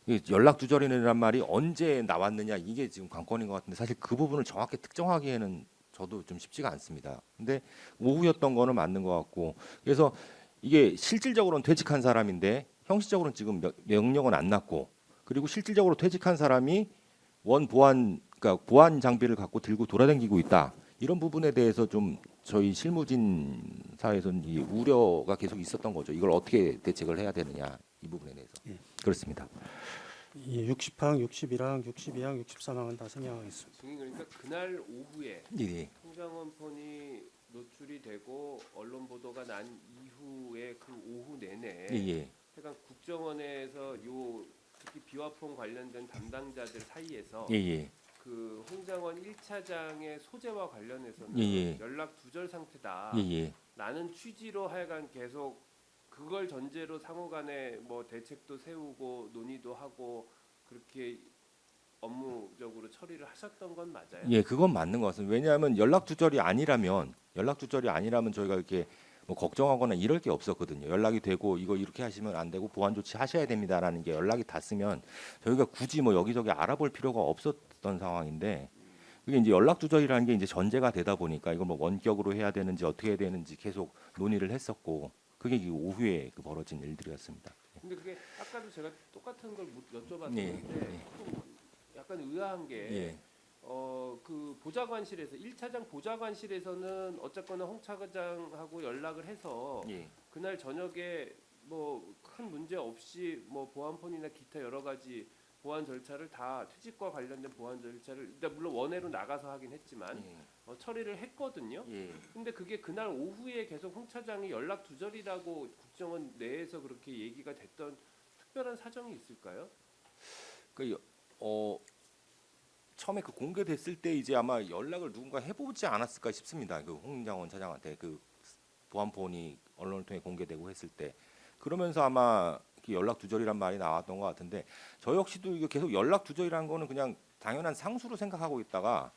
이 연락 두절이라는 말이 언제 나왔느냐 이게 지금 관건인 것 같은데 사실 그 부분을 정확히 특정하기에는 저도 좀 쉽지가 않습니다. 근데 오후였던 거는 맞는 것 같고, 그래서 이게 실질적으로는 퇴직한 사람인데 형식적으로는 지금 명령은 안 났고, 그리고 실질적으로 퇴직한 사람이 그러니까 보안 장비를 갖고 들고 돌아다니고 있다. 이런 부분에 대해서 좀 저희 실무진 사회에서는 이 우려가 계속 있었던 거죠. 이걸 어떻게 대책을 해야 되느냐 이 부분에 대해서. 그렇습니다. 이 60항, 61항, 62항, 63항은 다 생략하겠습니다. 증인 그러니까 그날 오후에 예. 홍장원 폰이 노출이 되고 언론 보도가 난 이후에 그 오후 내내 예. 약간 국정원에서 요 특히 비화폰 관련된 담당자들 사이에서 예. 그 홍장원 1차장의 소재와 관련해서는 예. 연락 두절 상태다. 예. 라는 취지로 하여간 계속 그걸 전제로 상호간에 뭐 대책도 세우고 논의도 하고 그렇게 업무적으로 처리를 하셨던 건 맞아요? 예, 그건 맞는 것 같습니다. 왜냐하면 연락 두절이 아니라면 저희가 이렇게 뭐 걱정하거나 이럴 게 없었거든요. 연락이 되고 이거 이렇게 하시면 안 되고 보안 조치 하셔야 됩니다라는 게 연락이 닿으면 저희가 굳이 뭐 여기저기 알아볼 필요가 없었던 상황인데 그게 이제 연락 두절이라는 게 이제 전제가 되다 보니까 이걸 뭐 원격으로 해야 되는지 어떻게 해야 되는지 계속 논의를 했었고 그게 이 오후에 그 벌어진 일들이었습니다. 근데 그게 아까도 제가 똑같은 걸 여쭤봤는데 네. 좀 약간 의아한 게 예. 그 보좌관실에서 1차장 보좌관실에서는 어쨌거나 홍 차장하고 연락을 해서 예. 그날 저녁에 뭐 큰 문제 없이 뭐 보안폰이나 기타 여러 가지 보안 절차를 다 퇴직과 관련된 보안 절차를 일단 물론 원회로 나가서 하긴 했지만 처리를 했거든요. 예. 근데 그게 그날 오후에 계속 홍 차장이 연락 두절이라고 국정원 내에서 그렇게 얘기가 됐던 특별한 사정이 있을까요? 그 처음에 그 공개됐을 때 이제 아마 연락을 누군가 해보지 않았을까 싶습니다. 그 홍장원 차장한테 그 보안폰이 언론을 통해 공개되고 했을 때 그러면서 아마 연락 두절이란 말이 나왔던 것 같은데 저 역시도 이거 계속 연락 두절이라는 거는 그냥 당연한 상수로 생각하고 있다가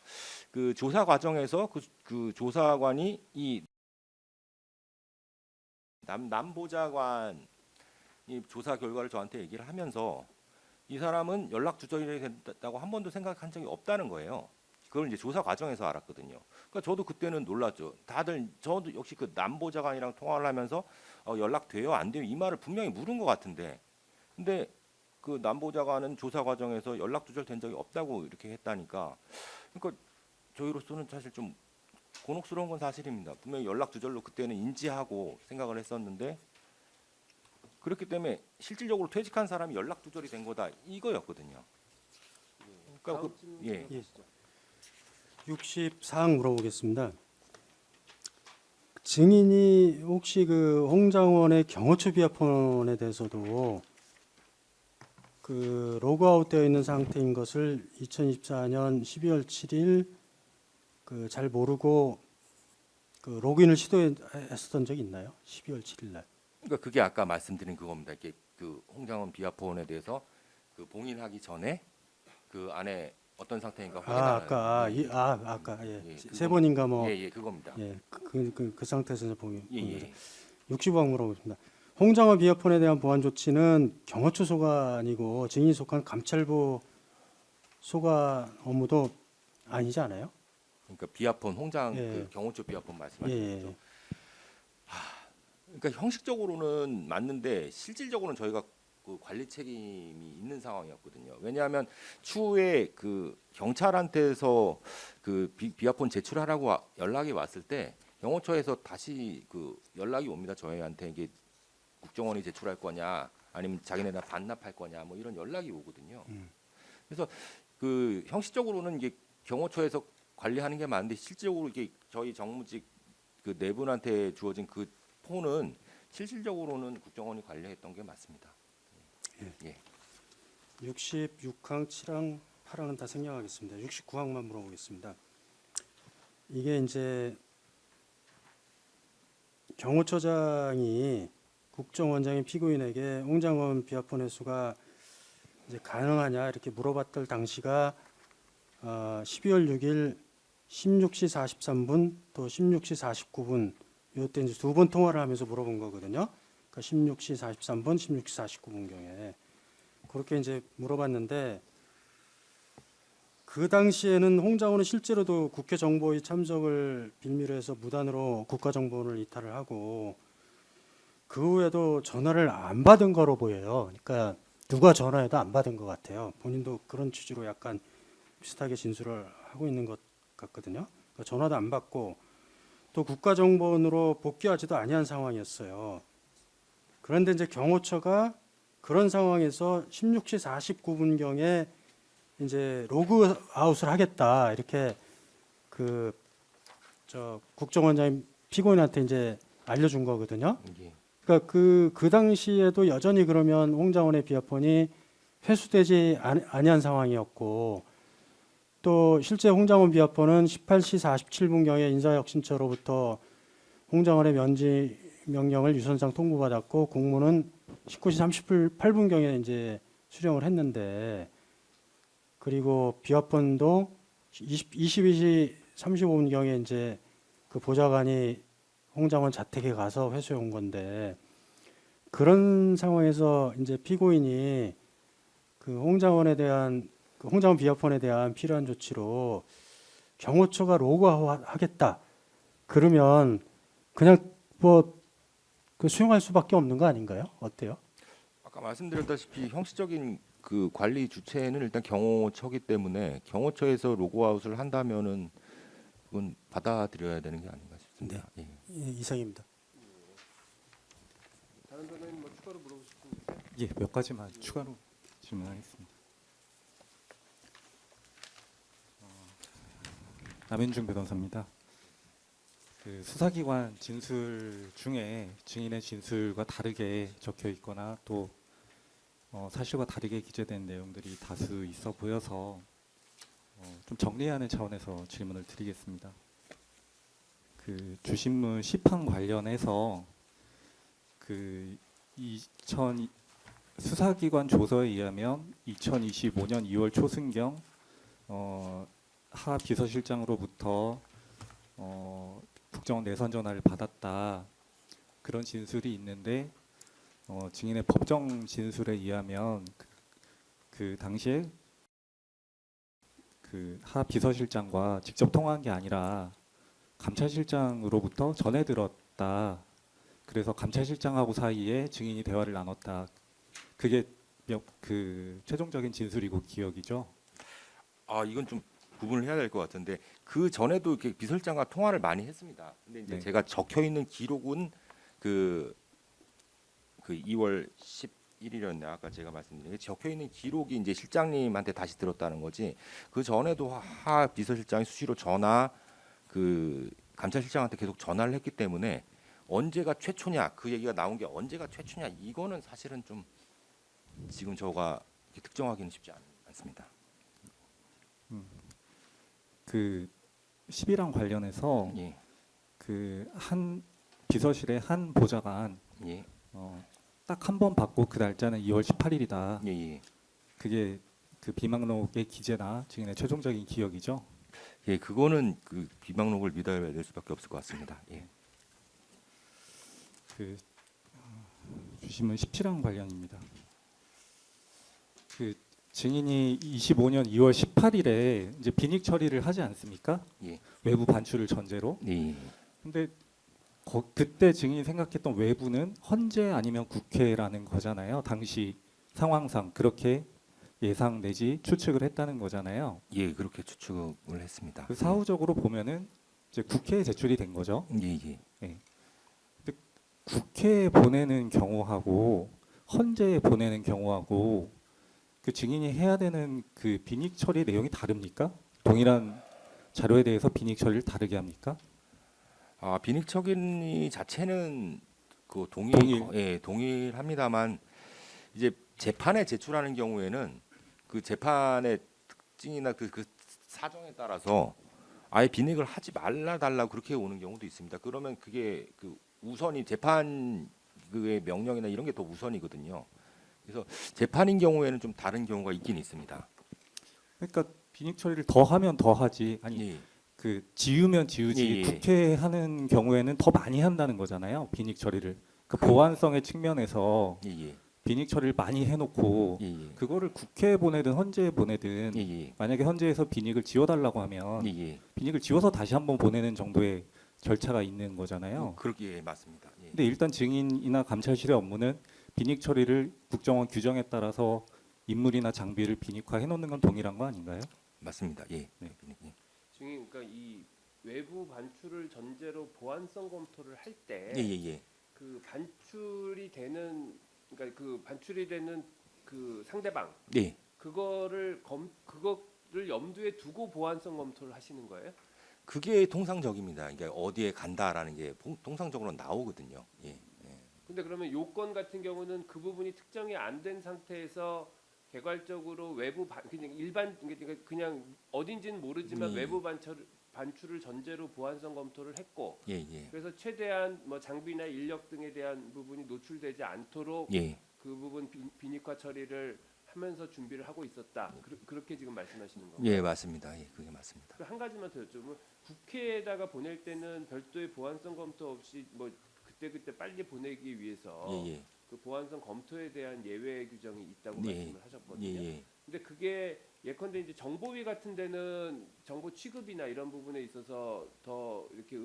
그 조사 과정에서 그 조사관이 이 남보좌관이 조사 결과를 저한테 얘기를 하면서 이 사람은 연락 두절이 된다고 한 번도 생각한 적이 없다는 거예요. 그걸 이제 조사 과정에서 알았거든요. 그러니까 저도 그때는 놀랐죠. 다들 저도 역시 그 남보좌관이랑 통화를 하면서 연락돼요, 안 돼요 이 말을 분명히 물은 것 같은데, 근데 그 남보좌관은 조사 과정에서 연락 두절된 적이 없다고 이렇게 했다니까, 그러니까 저희로서는 사실 좀 곤혹스러운 건 사실입니다. 분명히 연락 두절로 그때는 인지하고 생각을 했었는데 그렇기 때문에 실질적으로 퇴직한 사람이 연락 두절이 된 거다 이거였거든요. 그러니까 다음 질문 예. 보시죠. 60사항 물어보겠습니다. 증인이 혹시 그 홍장원의 경호처 비하폰에 대해서도 그 로그아웃 되어 있는 상태인 것을 2024년 12월 7일 그 잘 모르고 그 로그인을 시도했었던 적이 있나요? 12월 7일 날. 그러니까 그게 아까 말씀드린 그겁니다. 이게 그 홍장원 비아폰에 대해서 그 봉인하기 전에 그 안에 어떤 상태인가 확인하는. 아까 예. 예, 세 번인가 뭐 예, 그겁니다. 예. 그 상태에서 이제 보면 예, 예. 65억 물어보겠습니다. 홍장원 비하폰에 대한 보안 조치는 경호처 소관이고 증인이 속한 감찰부 소관 업무도 아니지 않아요? 그러니까 비아폰 홍장 예. 그 경호처 비아폰 예. 말씀하시는 거죠. 그러니까 형식적으로는 맞는데 실질적으로는 저희가 그 관리 책임이 있는 상황이었거든요. 왜냐하면 추후에 그 경찰한테서 그 비아폰 제출하라고 연락이 왔을 때 경호처에서 다시 그 연락이 옵니다. 저희한테 이게 국정원이 제출할 거냐 아니면 자기네가 반납할 거냐 뭐 이런 연락이 오거든요. 그래서 그 형식적으로는 이게 경호처에서 관리하는 게 맞는데 실질적으로 이게 저희 정무직 그 네 분한테 주어진 그 폰은 실질적으로는 국정원이 관리했던 게 맞습니다. 예. 66항, 7항, 8항은 다 생략하겠습니다. 69항만 물어보겠습니다. 이게 이제 경호처장이 국정원장인 피고인에게 홍장원 비하폰 회수가 이제 가능하냐 이렇게 물어봤던 당시가 12월 6일 16시 43분 또 16시 49분 이때 이제 두 번 통화를 하면서 물어본 거거든요. 그러니까 16시 43분, 16시 49분경에 그렇게 이제 물어봤는데 그 당시에는 홍장원은 실제로도 국회 정보위 참석을 빌미로 해서 무단으로 국가정보원을 이탈을 하고 그 후에도 전화를 안 받은 거로 보여요. 그러니까 누가 전화해도 안 받은 것 같아요. 본인도 그런 취지로 약간 비슷하게 진술을 하고 있는 것 같거든요. 그러니까 전화도 안 받고 또 국가정보원으로 복귀하지도 아니한 상황이었어요. 그런데 이제 경호처가 그런 상황에서 16시 49분경에 이제 로그아웃을 하겠다 이렇게 그 국정원장이 피고인한테 이제 알려준 거거든요. 예. 그러니까 그 당시에도 여전히 그러면 홍장원의 비아폰이 회수되지 아니한 상황이었고 또 실제 홍장원 비아폰은 18시 47분경에 인사혁신처로부터 홍장원의 면지 명령을 유선상 통보받았고 공무는 19시 38분경에 이제 수령을 했는데 그리고 비아폰도 22시 35분경에 이제 그 보좌관이 홍장원 자택에 가서 회수해 온 건데 그런 상황에서 이제 피고인이 그 홍장원에 대한 그 홍장원 비화폰에 대한 필요한 조치로 경호처가 로그아웃하겠다. 그러면 그냥 뭐 그 수용할 수밖에 없는 거 아닌가요? 어때요? 아까 말씀드렸다시피 형식적인 그 관리 주체는 일단 경호처기 때문에 경호처에서 로그아웃을 한다면은 그건 받아들여야 되는 게 아닌가 싶습니다. 예. 예, 이상입니다. 다른 변호인 뭐 추가로 물어보고 싶은 게 있어요? 예, 몇 가지만 추가로 질문하겠습니다. 남현중 변호사입니다. 그 수사기관 진술 중에 증인의 진술과 다르게 적혀 있거나 또 사실과 다르게 기재된 내용들이 다수 있어 보여서 좀 정리하는 차원에서 질문을 드리겠습니다. 그 주신문 시판 관련해서 그 수사기관 조서에 의하면 2025년 2월 초순경 하 비서실장으로부터 국정원 내선 전화를 받았다, 그런 진술이 있는데 증인의 법정 진술에 의하면 그 당시에 그 하 비서실장과 직접 통화한 게 아니라 감찰실장으로부터 전해 들었다. 그래서 감찰실장하고 사이에 증인이 대화를 나눴다. 그게 그 최종적인 진술이고 기억이죠. 아 이건 좀 구분을 해야 될 것 같은데 그 전에도 이렇게 비서실장과 통화를 많이 했습니다. 근데 이제 네. 제가 적혀 있는 기록은 그 2월 11일이었나 아까 제가 말씀드린 게 적혀 있는 기록이 이제 실장님한테 다시 들었다는 거지. 그 전에도 하 비서실장이 수시로 전화 그 감찰실장한테 계속 전화를 했기 때문에 언제가 최초냐 그 얘기가 나온 게 언제가 최초냐 이거는 사실은 좀 지금 저가 이렇게 특정하기는 쉽지 않습니다. 그 10이랑 관련해서 예, 그 한 비서실의 한 보좌관 예, 딱 한 번 받고 그 날짜는 2월 18일이다. 예, 예. 그게 그 비망록의 기재나 증인의 최종적인 기억이죠. 예, 그거는 그 비방록을 믿어야 될 수밖에 없을 것 같습니다. 예. 그 주신문 17항 관련입니다. 그 증인이 25년 2월 18일에 이제 비닉 처리를 하지 않습니까? 예. 외부 반출을 전제로. 예. 근데 그때 증인이 생각했던 외부는 헌재 아니면 국회라는 거잖아요. 당시 상황상 그렇게 예상 내지 추측을 했다는 거잖아요. 예, 그렇게 추측을 했습니다. 그 사후적으로 보면은 이제 국회에 제출이 된 거죠. 예, 예. 국회에 보내는 경우하고 헌재에 보내는 경우하고 그 증인이 해야 되는 그 비닉 처리 내용이 다릅니까? 동일한 자료에 대해서 비닉 처리를 다르게 합니까? 아, 비닉 처리 자체는 그 동일합니다만 이제 재판에 제출하는 경우에는 그 재판의 특징이나 그 사정에 따라서 아예 비닉을 하지 말라 달라고 그렇게 오는 경우도 있습니다. 그러면 그게 그 우선이 재판 그의 명령이나 이런 게 더 우선이거든요. 그래서 재판인 경우에는 좀 다른 경우가 있긴 있습니다. 그러니까 비닉 처리를 더 하면 더 하지, 아니 예, 그 지우면 지우지, 예. 국회에 하는 경우에는 더 많이 한다는 거잖아요. 비닉 처리를. 그 보안성의 측면에서 예, 비닉 처리를 많이 해놓고 예, 그거를 국회에 보내든 헌재에 보내든 예, 만약에 헌재에서 비닉을 지워달라고 하면 예. 비닉을 지워서 다시 한번 보내는 정도의 절차가 있는 거잖아요. 그렇게 맞습니다. 예. 근데 일단 증인이나 감찰실의 업무는 비닉 처리를 국정원 규정에 따라서 인물이나 장비를 비닉화 해놓는 건 동일한 거 아닌가요? 맞습니다. 예. 네. 예. 증인 그러니까 이 외부 반출을 전제로 보안성 검토를 할 때 예, 예. 그 반출이 되는 그러니까 그 반출이 되는 그 상대방 예. 그거를 염두에 두고 보안성 검토를 하시는 거예요? 그게 통상적입니다. 그러니까 어디에 간다라는 게 통상적으로 나오거든요. 예. 근데 그러면 요건 같은 경우는 그 부분이 특정이 안 된 상태에서 개괄적으로 외부 그냥 그러니까 그냥 어딘지는 모르지만 외부 반출을 전제로 보안성 검토를 했고 예, 예. 그래서 최대한 뭐 장비나 인력 등에 대한 부분이 노출되지 않도록 예. 그 부분 비닉화 처리를 하면서 준비를 하고 있었다. 그렇게 지금 말씀하시는 건가요? 예, 맞습니다. 예, 그게 맞습니다. 한 가지만 더 여쭤보면 국회에다가 보낼 때는 별도의 보안성 검토 없이 뭐 그때 빨리 보내기 위해서 예, 예. 그 보안성 검토에 대한 예외 규정이 있다고 네. 말씀을 하셨거든요. 예, 예. 근데 그게 예컨대 이제 정보위 같은 데는 정보 취급이나 이런 부분에 있어서 더 이렇게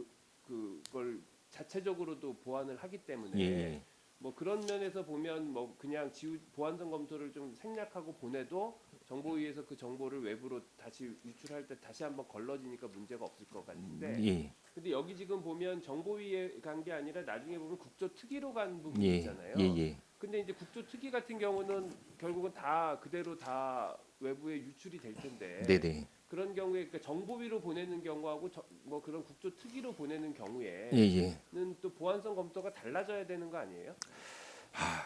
그걸 자체적으로도 보완을 하기 때문에 예, 예. 뭐 그런 면에서 보면 뭐 그냥 보안성 검토를 좀 생략하고 보내도 정보위에서 그 정보를 외부로 다시 유출할 때 다시 한번 걸러지니까 문제가 없을 것 같은데 예. 근데 여기 지금 보면 정보위에 간 게 아니라 나중에 보면 국조특위로 간 부분이 예. 있잖아요. 예, 예. 근데 이제 국조특위 같은 경우는 결국은 다 그대로 다 외부에 유출이 될 텐데 네, 네. 그런 경우에 그러니까 정보위로 보내는 경우하고 뭐 그런 국조특위로 보내는 경우에는 예, 예. 또 보안성 검토가 달라져야 되는 거 아니에요?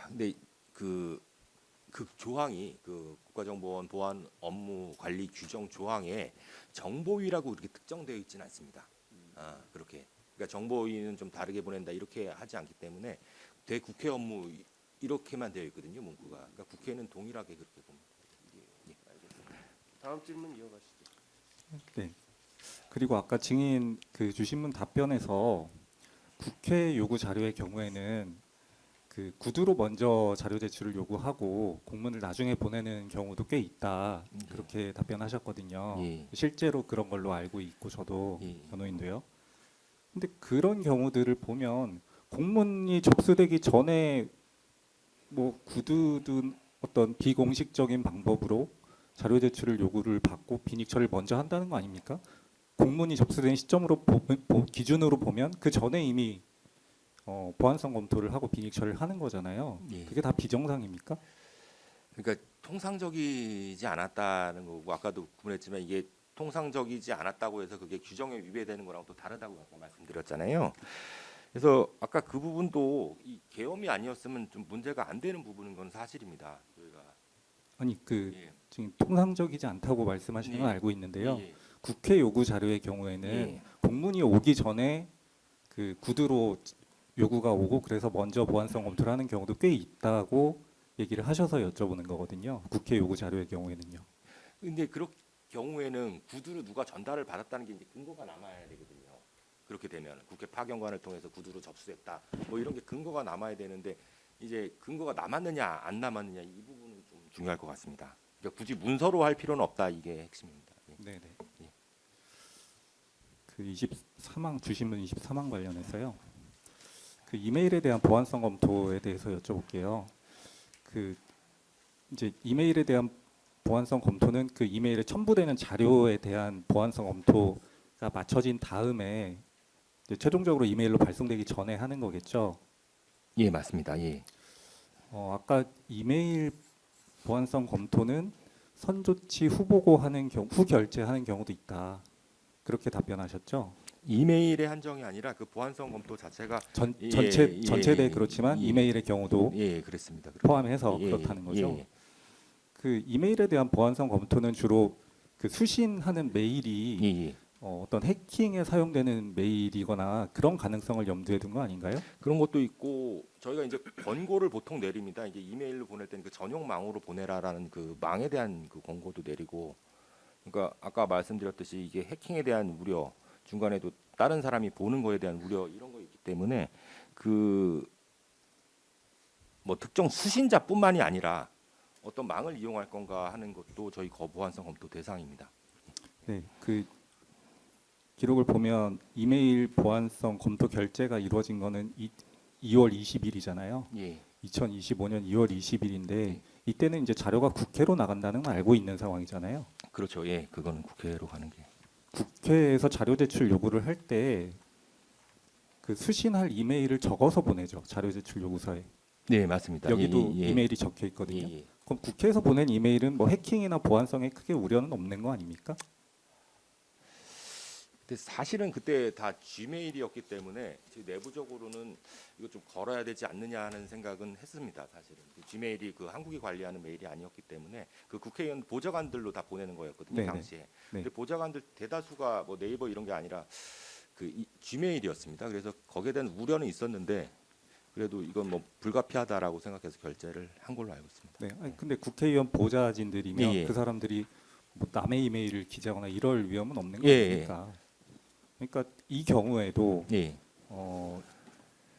근데 그 조항이 그 국가정보원 보안 업무 관리 규정 조항에 정보위라고 이렇게 특정되어 있지는 않습니다. 그렇게. 그러니까 정보위는 좀 다르게 보낸다 이렇게 하지 않기 때문에 대국회 업무 이렇게만 되어 있거든요, 문구가. 그러니까 국회는 동일하게 그렇게 봅니다. 예, 알겠습니다. 다음 질문 이어가시죠. 네. 그리고 아까 증인 그 주신문 답변에서 국회 요구 자료의 경우에는 그 구두로 먼저 자료 제출을 요구하고 공문을 나중에 보내는 경우도 꽤 있다. 그렇게 답변하셨거든요. 예. 실제로 그런 걸로 알고 있고 저도 예. 변호인도요. 근데 그런 경우들을 보면 공문이 접수되기 전에 뭐 구두든 어떤 비공식적인 방법으로 자료 제출을 요구를 받고 비닉 처리를 먼저 한다는 거 아닙니까? 공문이 접수된 시점으로 기준으로 보면 그 전에 이미 보안성 검토를 하고 비닉 처리를 하는 거잖아요. 예. 그게 다 비정상입니까? 그러니까 통상적이지 않았다는 거고 아까도 구분했지만 이게 통상적이지 않았다고 해서 그게 규정에 위배되는 거랑 또 다르다고 아까 말씀드렸잖아요. 그래서 아까 그 부분도 이 계엄이 아니었으면 좀 문제가 안 되는 부분인 건 사실입니다. 저희가 아니 그 예. 지금 통상적이지 않다고 말씀하시는 건 예. 알고 있는데요. 예. 국회 요구 자료의 경우에는 예. 공문이 오기 전에 그 구두로 요구가 오고 그래서 먼저 보안성 검토를 하는 경우도 꽤 있다고 얘기를 하셔서 여쭤보는 거거든요. 국회 요구 자료의 경우에는요. 근데 그런 경우에는 구두를 누가 전달을 받았다는 게 이제 근거가 남아야 되거든요. 그렇게 되면 국회 파견관을 통해서 구두로 접수했다. 뭐 이런 게 근거가 남아야 되는데 이제 근거가 남았느냐 안 남았느냐 이 부분은 좀 중요할 것 같습니다. 그러니까 굳이 문서로 할 필요는 없다 이게 핵심입니다. 예. 네네. 예. 그 24망 주신문 24망 관련해서요. 그 이메일에 대한 보안성 검토에 대해서 여쭤볼게요. 그 이제 이메일에 대한 보안성 검토는 그 이메일에 첨부되는 자료에 대한 보안성 검토가 맞춰진 다음에 이제 최종적으로 이메일로 발송되기 전에 하는 거겠죠. 예, 맞습니다. 예. 아까 이메일 보안성 검토는 선조치 후보고하는 경우, 후결제하는 경우도 있다. 그렇게 답변하셨죠. 이메일의 한정이 아니라 그 보안성 검토 자체가 예, 전체에 예, 그렇지만 예. 이메일의 경우도 예, 그렇습니다. 포함해서 예, 그렇다는 거죠. 예. 그 이메일에 대한 보안성 검토는 주로 그 수신하는 메일이 예, 예. 어떤 해킹에 사용되는 메일이거나 그런 가능성을 염두에 둔 거 아닌가요? 그런 것도 있고 저희가 이제 권고를 보통 내립니다. 이제 이메일로 보낼 때는 그 전용망으로 보내라라는 그 망에 대한 그 권고도 내리고, 그러니까 아까 말씀드렸듯이 이게 해킹에 대한 우려, 중간에도 다른 사람이 보는 거에 대한 우려 이런 거 있기 때문에 그 뭐 특정 수신자뿐만이 아니라 어떤 망을 이용할 건가 하는 것도 저희 보안성 검토 대상입니다. 네, 그 기록을 보면 이메일 보안성 검토 결제가 이루어진 거는 2월 20일이잖아요. 예, 2025년 2월 20일인데 예. 이때는 이제 자료가 국회로 나간다는 걸 알고 있는 상황이잖아요. 그렇죠. 예, 그거는 국회로 가는 게. 국회에서 자료 제출 요구를 할 때 그 수신할 이메일을 적어서 보내죠. 자료 제출 요구서에. 네, 맞습니다. 여기도 예, 예, 예. 이메일이 적혀 있거든요. 예, 예. 그럼 국회에서 보낸 이메일은 뭐 해킹이나 보안성에 크게 우려는 없는 거 아닙니까? 근데 사실은 그때 다 G메일이었기 때문에 내부적으로는 이거 좀 걸어야 되지 않느냐 하는 생각은 했습니다. 사실은 G메일이 그 한국이 관리하는 메일이 아니었기 때문에 그 국회의원 보좌관들로 다 보내는 거였거든요. 네네. 당시에. 네. 근데 보좌관들 대다수가 뭐 네이버 이런 게 아니라 그 G메일이었습니다. 그래서 거기에 대한 우려는 있었는데 그래도 이건 뭐 불가피하다라고 생각해서 결재를 한 걸로 알고 있습니다. 네. 아니, 근데 국회의원 보좌진들이면 예, 예. 그 사람들이 뭐 남의 이메일을 기재하거나 이럴 위험은 없는 거 예, 예. 아닙니까? 그러니까 이 경우에도 예,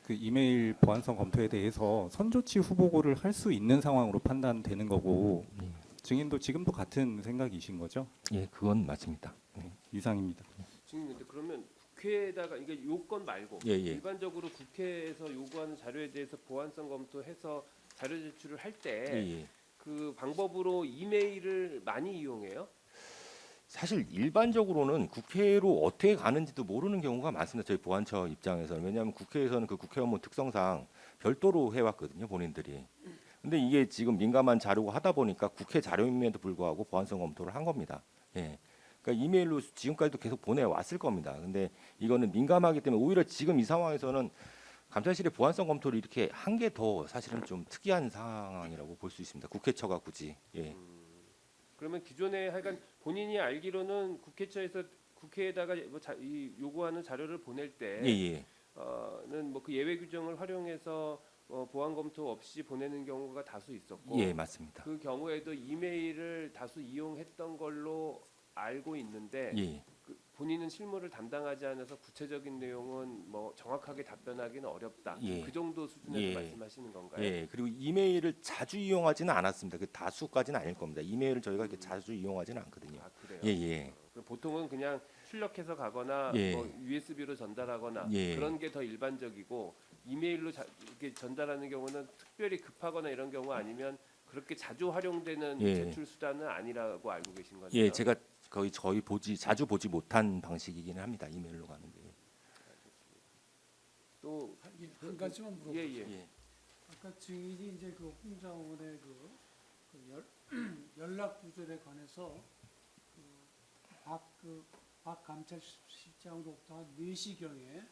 그 이메일 보안성 검토에 대해서 선조치 후보고를 할 수 있는 상황으로 판단되는 거고 예. 증인도 지금도 같은 생각이신 거죠? 예, 그건 맞습니다. 예. 이상입니다. 지금 근데 그러면 국회에다가 이게 요건 말고 예, 예. 일반적으로 국회에서 요구하는 자료에 대해서 보안성 검토해서 자료 제출을 할 때 예, 예. 그 방법으로 이메일을 많이 이용해요? 사실 일반적으로는 국회로 어떻게 가는지도 모르는 경우가 많습니다. 저희 보안처 입장에서는. 왜냐하면 국회에서는 그 국회 업무 특성상 별도로 해왔거든요, 본인들이. 근데 이게 지금 민감한 자료고 하다 보니까 국회 자료임에도 불구하고 보안성 검토를 한 겁니다. 예. 그러니까 이메일로 지금까지도 계속 보내왔을 겁니다. 근데 이거는 민감하기 때문에 오히려 지금 이 상황에서는 감찰실의 보안성 검토를 이렇게 한 게 더 사실은 좀 특이한 상황이라고 볼 수 있습니다. 국회처가 굳이. 예. 그러면 기존에 하여간 본인이 알기로는 국회처에서 국회에다가 뭐 이 요구하는 자료를 보낼 예, 때 예. 는 뭐 그 예외 규정을 활용해서 보안 검토 없이 보내는 경우가 다수 있었고 예, 맞습니다. 그 경우에도 이메일을 다수 이용했던 걸로 알고 있는데 예. 그 본인은 실무를 담당하지 않아서 구체적인 내용은 뭐 정확하게 답변하기는 어렵다. 예. 그 정도 수준에서 예. 말씀하시는 건가요? 예, 그리고 이메일을 자주 이용하지는 않았습니다. 그 다수까지는 아닐 겁니다. 이메일을 저희가 이렇게 자주 이용하지는 않거든요. 아 그래요. 예, 예. 그럼 보통은 그냥 출력해서 가거나 예. 뭐 USB로 전달하거나 예. 그런 게 더 일반적이고 이메일로 이렇게 전달하는 경우는 특별히 급하거나 이런 경우 아니면 그렇게 자주 활용되는 예. 제출 수단은 아니라고 알고 계신 거죠? 예, 제가 거의 자주 보지 못한 방식이기는 합니다. 이메일로 가는 게. 또 한 가지만 물어보. 예, 예. 예. 아까 증인이 이제 그 홍장원의 연락 구절에 관해서 박 감찰실장으로부터 한 4시경에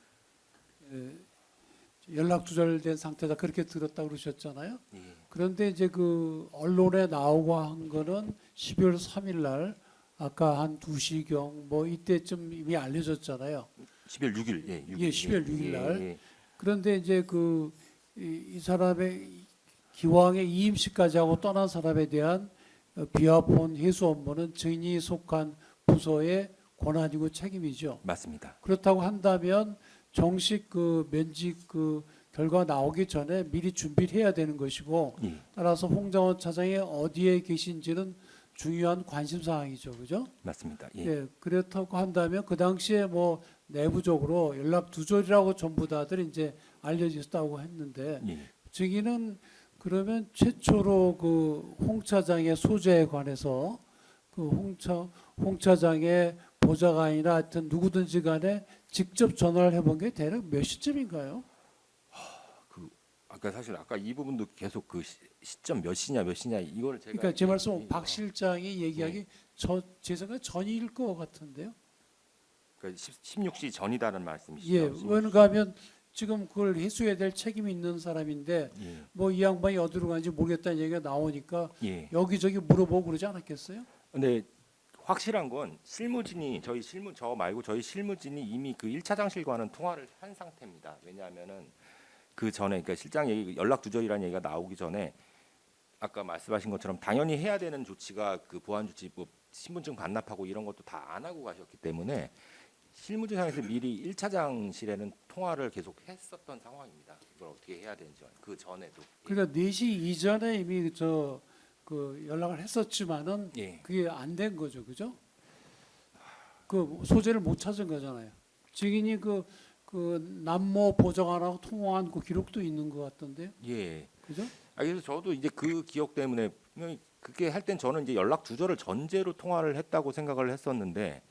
연락 두절된 상태다 그렇게 들었다고 그러셨잖아요. 예. 그런데 이제 그 언론에 나오고 한 거는 12월 3일 날 아까 한 2시경 뭐 이때쯤 이미 알려졌잖아요. 12월 6일. 예, 6일. 예, 12월 6일 날. 예, 그런데 이제 이 사람의 기왕에 이임씨까지 하고 떠난 사람에 대한 비화폰 해소 업무는 증인이 속한 부서의 권한이고 책임이죠. 맞습니다. 그렇다고 한다면 정식 그 면직 그 결과 나오기 전에 미리 준비를 해야 되는 것이고 예. 따라서 홍장원 차장이 어디에 계신지는 중요한 관심 사항이죠, 그죠? 맞습니다. 예. 예, 그렇다고 한다면 그 당시에 뭐 내부적으로 연락 두절이라고 전부 다들 이제 알려졌다고 했는데 예. 증인은 그러면 최초로 그 홍 차장의 소재에 관해서 그 홍 차장의 보좌관이나 하여튼 누구든지 간에 직접 전화를 해본 게 대략 몇 시쯤인가요? 아까 사실 아까 이 부분도 계속 그 시점 몇 시냐 이걸 제가 그러니까 제 말씀은 예, 박 실장이 얘기하기 제 생각에 전일 것 같은데요. 그러니까 16시 전이다는 말씀이시죠? 예, 왜는가 하면 지금 그걸 해소해야 될 책임이 있는 사람인데 예. 뭐 이 양반이 어디로 가는지 모르겠다는 얘기가 나오니까 예. 여기저기 물어보고 그러지 않았겠어요? 근데 확실한 건 실무진이 저 말고 저희 실무진이 이미 그 1차장실과는 통화를 한 상태입니다. 왜냐하면은 그 전에 그러니까 실장 얘기 연락 두절이라는 얘기가 나오기 전에 아까 말씀하신 것처럼 당연히 해야 되는 조치가 그 보안 조치 뭐 신분증 반납하고 이런 것도 다 안 하고 가셨기 때문에 실무진상에서 미리 1차장실에는 통화를 계속 했었던 상황입니다. 이걸 어떻게 해야 되는지 그 전에도. 그러니까 4시 이전에 이미 그 연락을 했었지만은 예. 그게 안 된 거죠, 그죠? 그 소재를 못 찾은 거잖아요. 증인이 그 남모 보좌관하고 통화한 그 기록도 있는 것 같던데요, 예. 그죠? 그래서 저도 이제 그 기억 때문에 분명히 그게 할 땐 저는 이제 연락 두절을 전제로 통화를 했다고 생각을 했었는데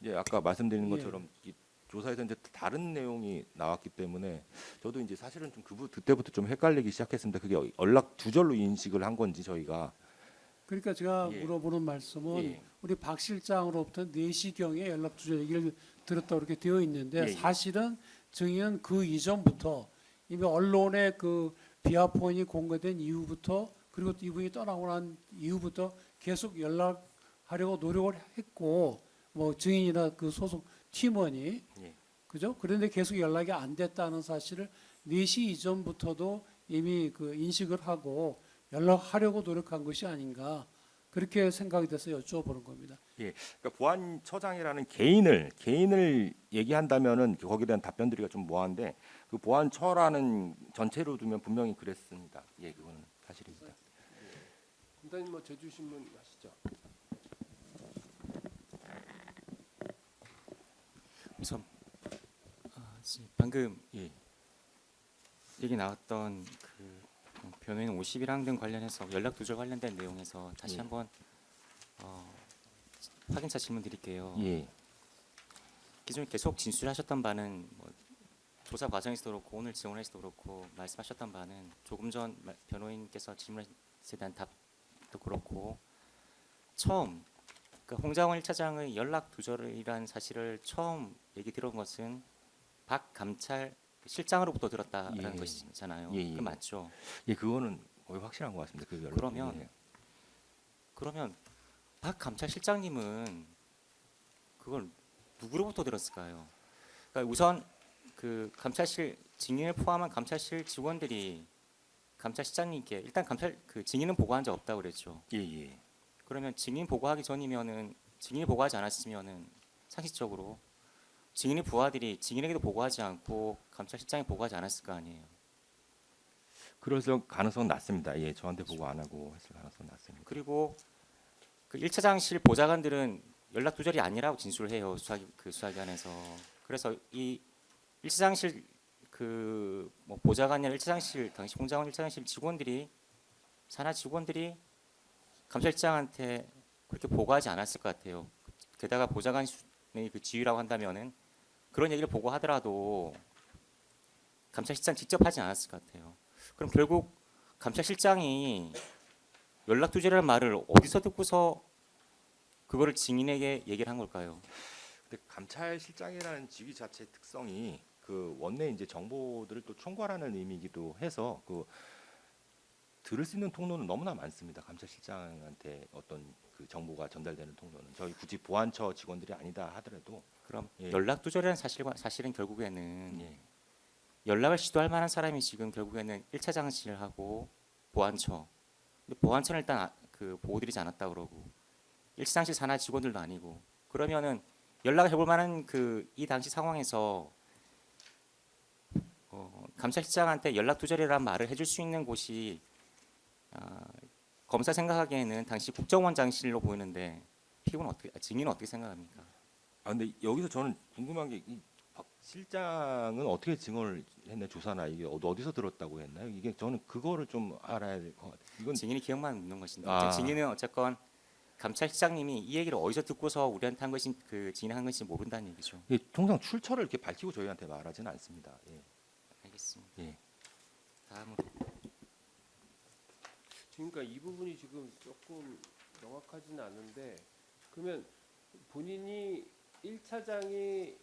이제 아까 말씀드린 예. 것처럼 이 조사에서 이제 다른 내용이 나왔기 때문에 저도 이제 사실은 좀 그때부터 좀 헷갈리기 시작했습니다. 그게 연락 두절로 인식을 한 건지 저희가 그러니까 제가 예. 물어보는 말씀은 예. 우리 박 실장으로부터 4시경에 연락 두절 얘기를 들었다고 이렇게 되어 있는데 예, 예. 사실은 증인은 그 이전부터 이미 언론에 그 비하폰이 공개된 이후부터 그리고 이분이 떠나고 난 이후부터 계속 연락하려고 노력을 했고 뭐 증인이나 그 소속 팀원이 예. 그죠? 그런데 계속 연락이 안 됐다는 사실을 4시 이전부터도 이미 그 인식을 하고 연락하려고 노력한 것이 아닌가 그렇게 생각이 돼서 여쭤보는 겁니다. 그러니까 보안처장이라는 개인을 얘기한다면은 거기에 대한 답변드리기가 좀 모호한데 그 보안처라는 전체로 두면 분명히 그랬습니다. 예, 그거는 사실입니다. 군단님 뭐 제주 신문 하시죠. 우선 방금 예. 얘기 나왔던 그 변호인 51항 등 관련해서 연락 두절 관련된 내용에서 다시 예. 한번 확인차 질문 드릴게요. 예. 기존에 계속 진술하셨던 바는 뭐 조사 과정에서도 그렇고 오늘 증언에서도 그렇고 말씀하셨던 바는 조금 전 변호인께서 질문에 대한 답도 그렇고 처음 그러니까 홍장원 1차장의 연락 두절이라는 사실을 처음 얘기 들은 것은 박 감찰 실장으로부터 들었다라는 예. 것이잖아요. 예, 예. 그 맞죠? 예, 그거는 거의 확실한 것 같습니다. 그 연락. 그러면 예. 박 감찰실장님은 그걸 누구로부터 들었을까요? 그러니까 우선 그 감찰실 증인을 포함한 감찰실 직원들이 감찰실장님께 일단 감찰 그 증인은 보고한 적 없다고 그랬죠. 예, 예. 그러면 증인 보고하기 전이면은 증인이 보고하지 않았으면은 상식적으로 증인의 부하들이 증인에게도 보고하지 않고 감찰실장이 보고하지 않았을 거 아니에요. 그래서 가능성은 낮습니다. 예, 저한테 보고 안 하고 했을 가능성은 낮습니다. 그리고 그 1차장실 보좌관들은 연락 두절이 아니라고 진술을 해요. 수사기관에서. 그래서 이 1차장실 그 뭐 보좌관이나 1차장실 당시 홍장원 1차장실 직원들이 산하 직원들이 감찰실장한테 그렇게 보고하지 않았을 것 같아요. 게다가 보좌관의 그 지휘라고 한다면은 그런 얘기를 보고하더라도 감찰실장 직접 하지 않았을 것 같아요. 그럼 결국 감찰실장이 연락두절이라는 말을 어디서 듣고서 그거를 증인에게 얘기를 한 걸까요? 근데 감찰실장이라는 직위 자체의 특성이 그 원내 이제 정보들을 또 총괄하는 의미이기도 해서 그 들을 수 있는 통로는 너무나 많습니다. 감찰실장한테 어떤 그 정보가 전달되는 통로는 저희 굳이 보안처 직원들이 아니다 하더라도 그럼 예. 연락두절이라는 사실은 결국에는 예. 연락을 시도할 만한 사람이 지금 결국에는 1차장실하고 보안처. 근데 보안처는 일단 그 보호드리지 않았다 그러고 1차장실 산하 직원들도 아니고 그러면은 연락을 해볼 만한 그 이 당시 상황에서 감찰실장한테 연락두절이라는 말을 해줄 수 있는 곳이 검사 생각하기에는 당시 국정원장실로 보이는데 피고는 증인은 어떻게 생각합니까? 아 근데 여기서 저는 궁금한 게 이 박 실장은 어떻게 증언을 했나 조사나 이게 어디서 들었다고 했나요? 이게 저는 그거를 좀 알아야 될 것 같아요. 이건 증인이 기억만 묻는 것인데 아. 증인은 어쨌건 감찰실장님이 이 얘기를 어디서 듣고서 우리한테 한 것인 그 증인이 한 것인지 모른다는 얘기죠. 이게 통상 출처를 이렇게 밝히고 저희한테 말하지는 않습니다. 예. 알겠습니다. 예. 다음으로 그러니까 이 부분이 지금 조금 명확하지는 않은데 그러면 본인이 1차장이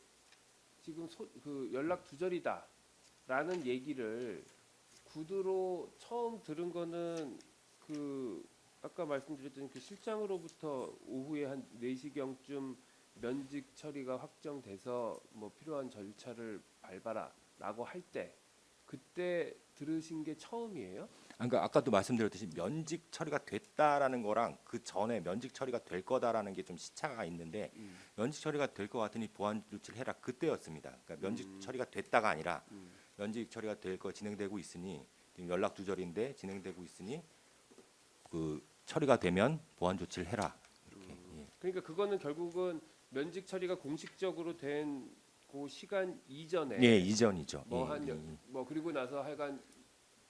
지금 그 연락 두절이다라는 얘기를 구두로 처음 들은 거는 그 아까 말씀드렸던 그 실장으로부터 오후에 한 4시경쯤 면직 처리가 확정돼서 뭐 필요한 절차를 밟아라라고 할 때 그때 들으신 게 처음이에요? 그러니까 아까도 말씀드렸듯이 면직 처리가 됐다라는 거랑 그 전에 면직 처리가 될 거다라는 게 좀 시차가 있는데 면직 처리가 될 것 같으니 보안 조치를 해라 그때였습니다. 그러니까 면직 처리가 됐다가 아니라 면직 처리가 될 거 진행되고 있으니 지금 연락 두절인데 진행되고 있으니 그 처리가 되면 보안 조치를 해라. 이렇게. 예. 그러니까 그거는 결국은 면직 처리가 공식적으로 된 그 시간 이전에 예, 이전이죠. 뭐 예, 한 예, 뭐 그리고 나서 하여간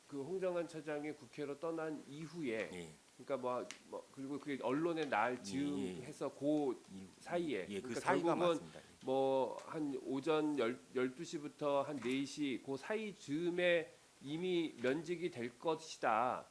그 홍정한 차장이 국회로 떠난 이후에 예. 그러니까 뭐 그리고 그게 언론에 날 예. 즈음해서 그 이- 사이에 예, 그 그러니까 사이가 결국은 맞습니다. 예. 뭐 한 오전 12시부터 한 4시 그 사이 즈음에 이미 면직이 될 것이다.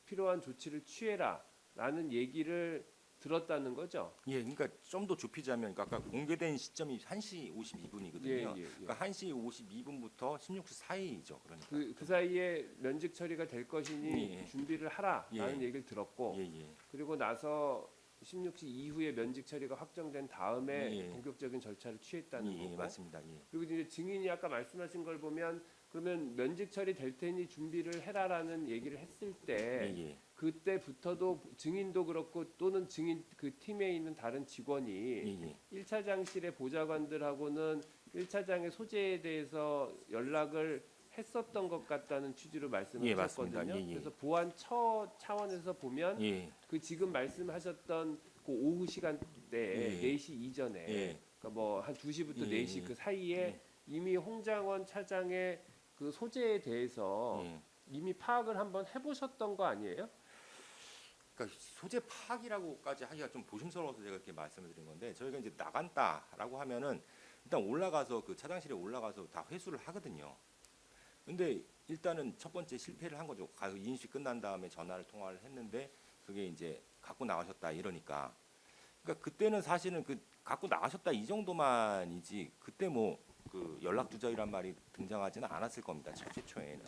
필요한 조치를 취해라. 라는 얘기를 들었다는 거죠. 예, 그러니까 좀 더 좁히자면 그러니까 아까 공개된 시점이 1시 52분이거든요. 예. 그러니까 1시 52분부터 16시 사이죠. 그러니까. 그 사이에 면직 처리가 될 것이니 예. 준비를 하라라는 예. 얘기를 들었고 예, 예. 그리고 나서 16시 이후에 면직 처리가 확정된 다음에 예. 본격적인 절차를 취했다는 예, 거고 맞습니다. 예. 그리고 이제 증인이 아까 말씀하신 걸 보면 그 그러면 면직 처리 될 테니 준비를 해라라는 얘기를 했을 때 예, 예. 그때부터도 증인도 그렇고 또는 증인 그 팀에 있는 다른 직원이 예, 예. 1차장실의 보좌관들하고는 1차장의 소재에 대해서 연락을 했었던 것 같다는 취지로 말씀을 예, 하셨거든요. 맞습니다. 예, 예. 그래서 보안 처 차원에서 보면 예. 그 지금 말씀하셨던 그 오후 시간대에 예. 4시 이전에 예. 그러니까 뭐 한 2시부터 예, 4시 예. 그 사이에 예. 이미 홍장원 차장의 그 소재에 대해서 예. 이미 파악을 한번 해보셨던 거 아니에요? 그러니까 소재 파악이라고까지 하기가 좀 조심스러워서 제가 이렇게 말씀을 드린 건데 저희가 이제 나간다라고 하면은 일단 올라가서 그 차장실에 올라가서 다 회수를 하거든요. 근데 일단은 첫 번째 실패를 한 거죠. 가서 인식 끝난 다음에 전화를 통화를 했는데 그게 이제 갖고 나가셨다 이러니까. 그러니까 그때는 사실은 그 갖고 나가셨다 이 정도만이지 그때 뭐 그 연락 두절이란 말이 등장하지는 않았을 겁니다. 최초에는.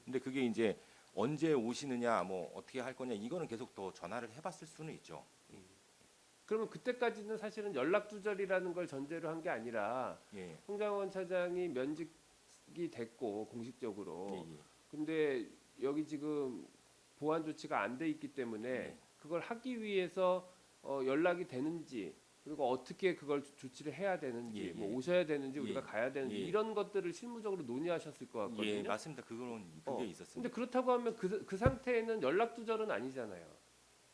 근데 그게 이제 언제 오시느냐 뭐 어떻게 할 거냐 이거는 계속 더 전화를 해봤을 수는 있죠. 그러면 그때까지는 사실은 연락 두절이라는 걸 전제로 한 게 아니라 예. 홍장원 차장이 면직이 됐고 공식적으로 예, 예. 근데 여기 지금 보안 조치가 안 돼 있기 때문에 네. 그걸 하기 위해서 연락이 되는지 그리고 어떻게 그걸 조치를 해야 되는지 예, 예. 뭐 오셔야 되는지 우리가 예. 가야 되는지 예. 이런 것들을 실무적으로 논의하셨을 것 같거든요. 예, 맞습니다. 그거는 그게 있었습니다. 근데 그렇다고 하면 그 상태에는 연락 두절은 아니잖아요.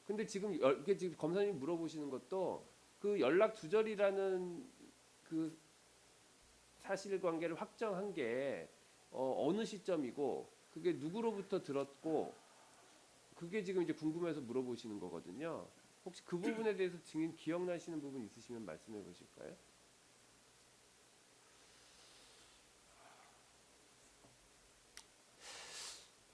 근데 지금 이게 지금 검사님 물어보시는 것도 그 연락 두절이라는 그 사실관계를 확정한 게 어느 시점이고 그게 누구로부터 들었고 그게 지금 이제 궁금해서 물어보시는 거거든요. 혹시 그 부분에 대해서 증인 기억나시는 부분 있으시면 말씀해 보실까요?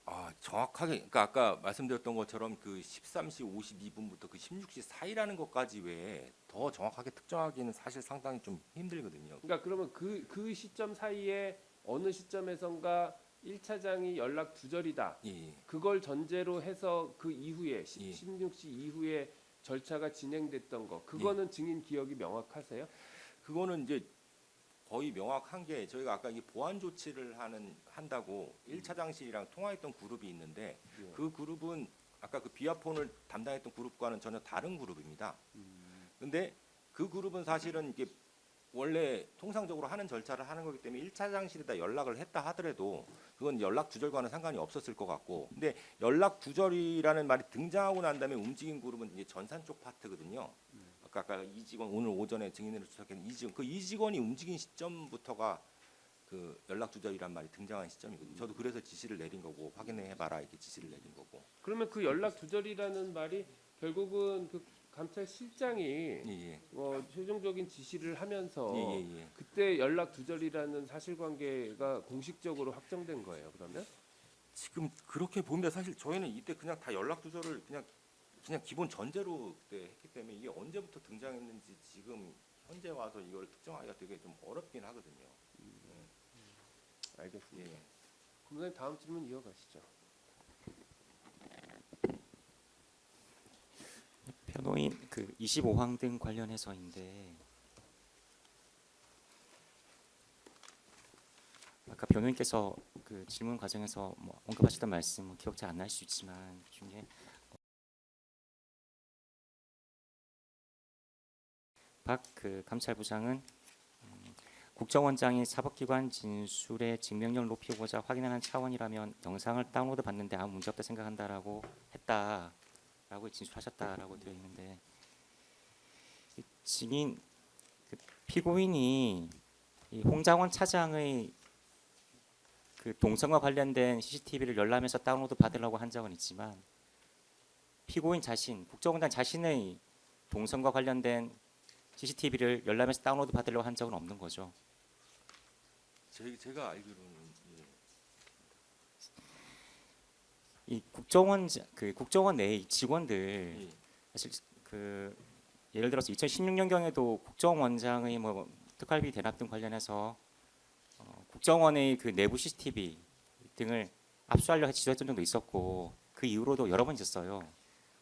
아, 정확하게 그러니까 아까 말씀드렸던 것처럼 그 13시 52분부터 그 16시 사이라는 것까지 외에 더 정확하게 특정하기는 사실 상당히 좀 힘들거든요. 그러니까 그러면 그 시점 사이에 어느 시점에선가 1차장이 연락 두절이다. 예, 예. 그걸 전제로 해서 그 이후에 예. 16시 이후에 절차가 진행됐던 거 그거는 증인 기억이 명확하세요? 그거는 이제 거의 명확한 게 저희가 아까 이 보안 조치를 한다고 1차장실이랑 통화했던 그룹이 있는데 예. 그 그룹은 아까 그 비아폰을 담당했던 그룹과는 전혀 다른 그룹입니다. 근데 그 그룹은 사실은 이게 원래 통상적으로 하는 절차를 하는 거기 때문에 1차장실에다 연락을 했다 하더라도 그건 연락 두절과는 상관이 없었을 것 같고 근데 연락 두절이라는 말이 등장하고 난 다음에 움직인 그룹은 이제 전산 쪽 파트거든요. 아까 이 직원 오늘 오전에 증인으로 추적했는 이 직원 그 이 직원이 움직인 시점부터가 그 연락 두절이란 말이 등장한 시점이거든요. 저도 그래서 지시를 내린 거고 확인해 봐라 이렇게 지시를 내린 거고. 그러면 그 연락 두절이라는 말이 결국은 그 감찰실장이 예, 예. 최종적인 지시를 하면서 예, 예, 예. 그때 연락 두절이라는 사실관계가 공식적으로 확정된 거예요. 그러면 지금 그렇게 봅니다. 사실 저희는 이때 그냥 다 연락 두절을 그냥 기본 전제로 그때 했기 때문에 이게 언제부터 등장했는지 지금 현재 와서 이걸 특정하기가 되게 좀 어렵긴 하거든요. 알겠습니다. 예. 그럼 다음 질문 이어가시죠. 변호인 그 25항 등 관련해서인데 아까 변호인께서 그 질문 과정에서 뭐 언급하셨던 말씀은 기억 잘 안 날 수 있지만 중에 박 그 감찰부장은 국정원장이 사법기관 진술의 증명력을 높이고자 확인하는 차원이라면 영상을 다운로드 받는데 아무 문제 없다 생각한다라고 했다라고 진술하셨다라고 되어 있는데 이 증인 그 피고인이 이 홍장원 차장의 그 동선과 관련된 CCTV를 열람해서 다운로드 받으려고 한 적은 있지만 피고인 자신 국정원장 자신의 동선과 관련된 CCTV를 열람해서 다운로드 받으려고 한 적은 없는 거죠. 제가 알기로는 이 국정원 내의 직원들 예. 사실 그 예를 들어서 2016년 경에도 국정원장의 뭐 특활비 대납 등 관련해서 국정원의 그 내부 CCTV 등을 압수하려고 지도했던 적도 있었고 그 이후로도 여러 번 있었어요.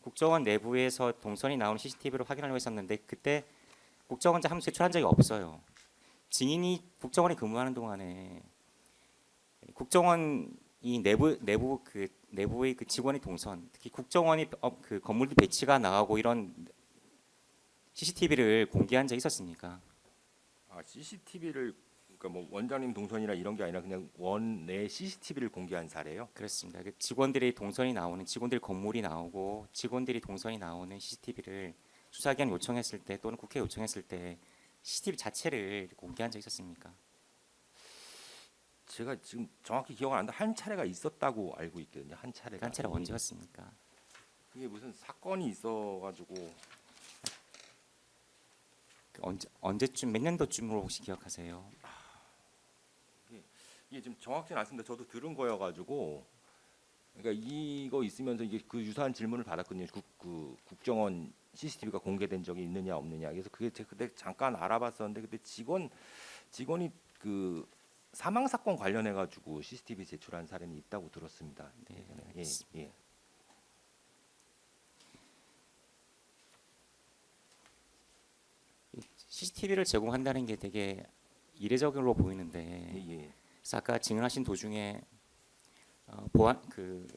국정원 내부에서 동선이 나오는 CCTV를 확인하려고 했었는데 그때 국정원장 한 번 제출한 적이 없어요. 증인이 국정원에 근무하는 동안에 국정원이 내부의 그 직원의 동선, 특히 국정원이 그 건물들 배치가 나가고 이런 CCTV를 공개한 적이 있었습니까? CCTV를 그러니까 뭐 원장님 동선이나 이런 게 아니라 그냥 원내 CCTV를 공개한 사례요? 그렇습니다. 그 직원들의 동선이 나오는 직원들 건물이 나오고 직원들이 동선이 나오는 CCTV를 수사기관 요청했을 때 또는 국회 요청했을 때 CCTV 자체를 공개한 적이 있었습니까? 제가 지금 정확히 기억 안 나는데 한 차례가 있었다고 알고 있거든요. 한 차례가. 한 차례 언제였습니까? 그게 무슨 사건이 있어가지고 그 언제쯤 몇 년도쯤으로 혹시 기억하세요? 이게 지금 정확히는 않습니다. 저도 들은 거여가지고 그러니까 이거 있으면서 이게 그 유사한 질문을 받았거든요. 그 국정원 CCTV가 공개된 적이 있느냐 없느냐. 그래서 그게 제가 그때 잠깐 알아봤었는데 그때 직원이 그 사망 사건 관련해 가지고 CCTV 제출한 사례는 있다고 들었습니다. 네, 예전에. 알겠습니다. 예. CCTV를 제공한다는 게 되게 이례적으로 보이는데 예. 그래서 아까 증언하신 도중에 보안 그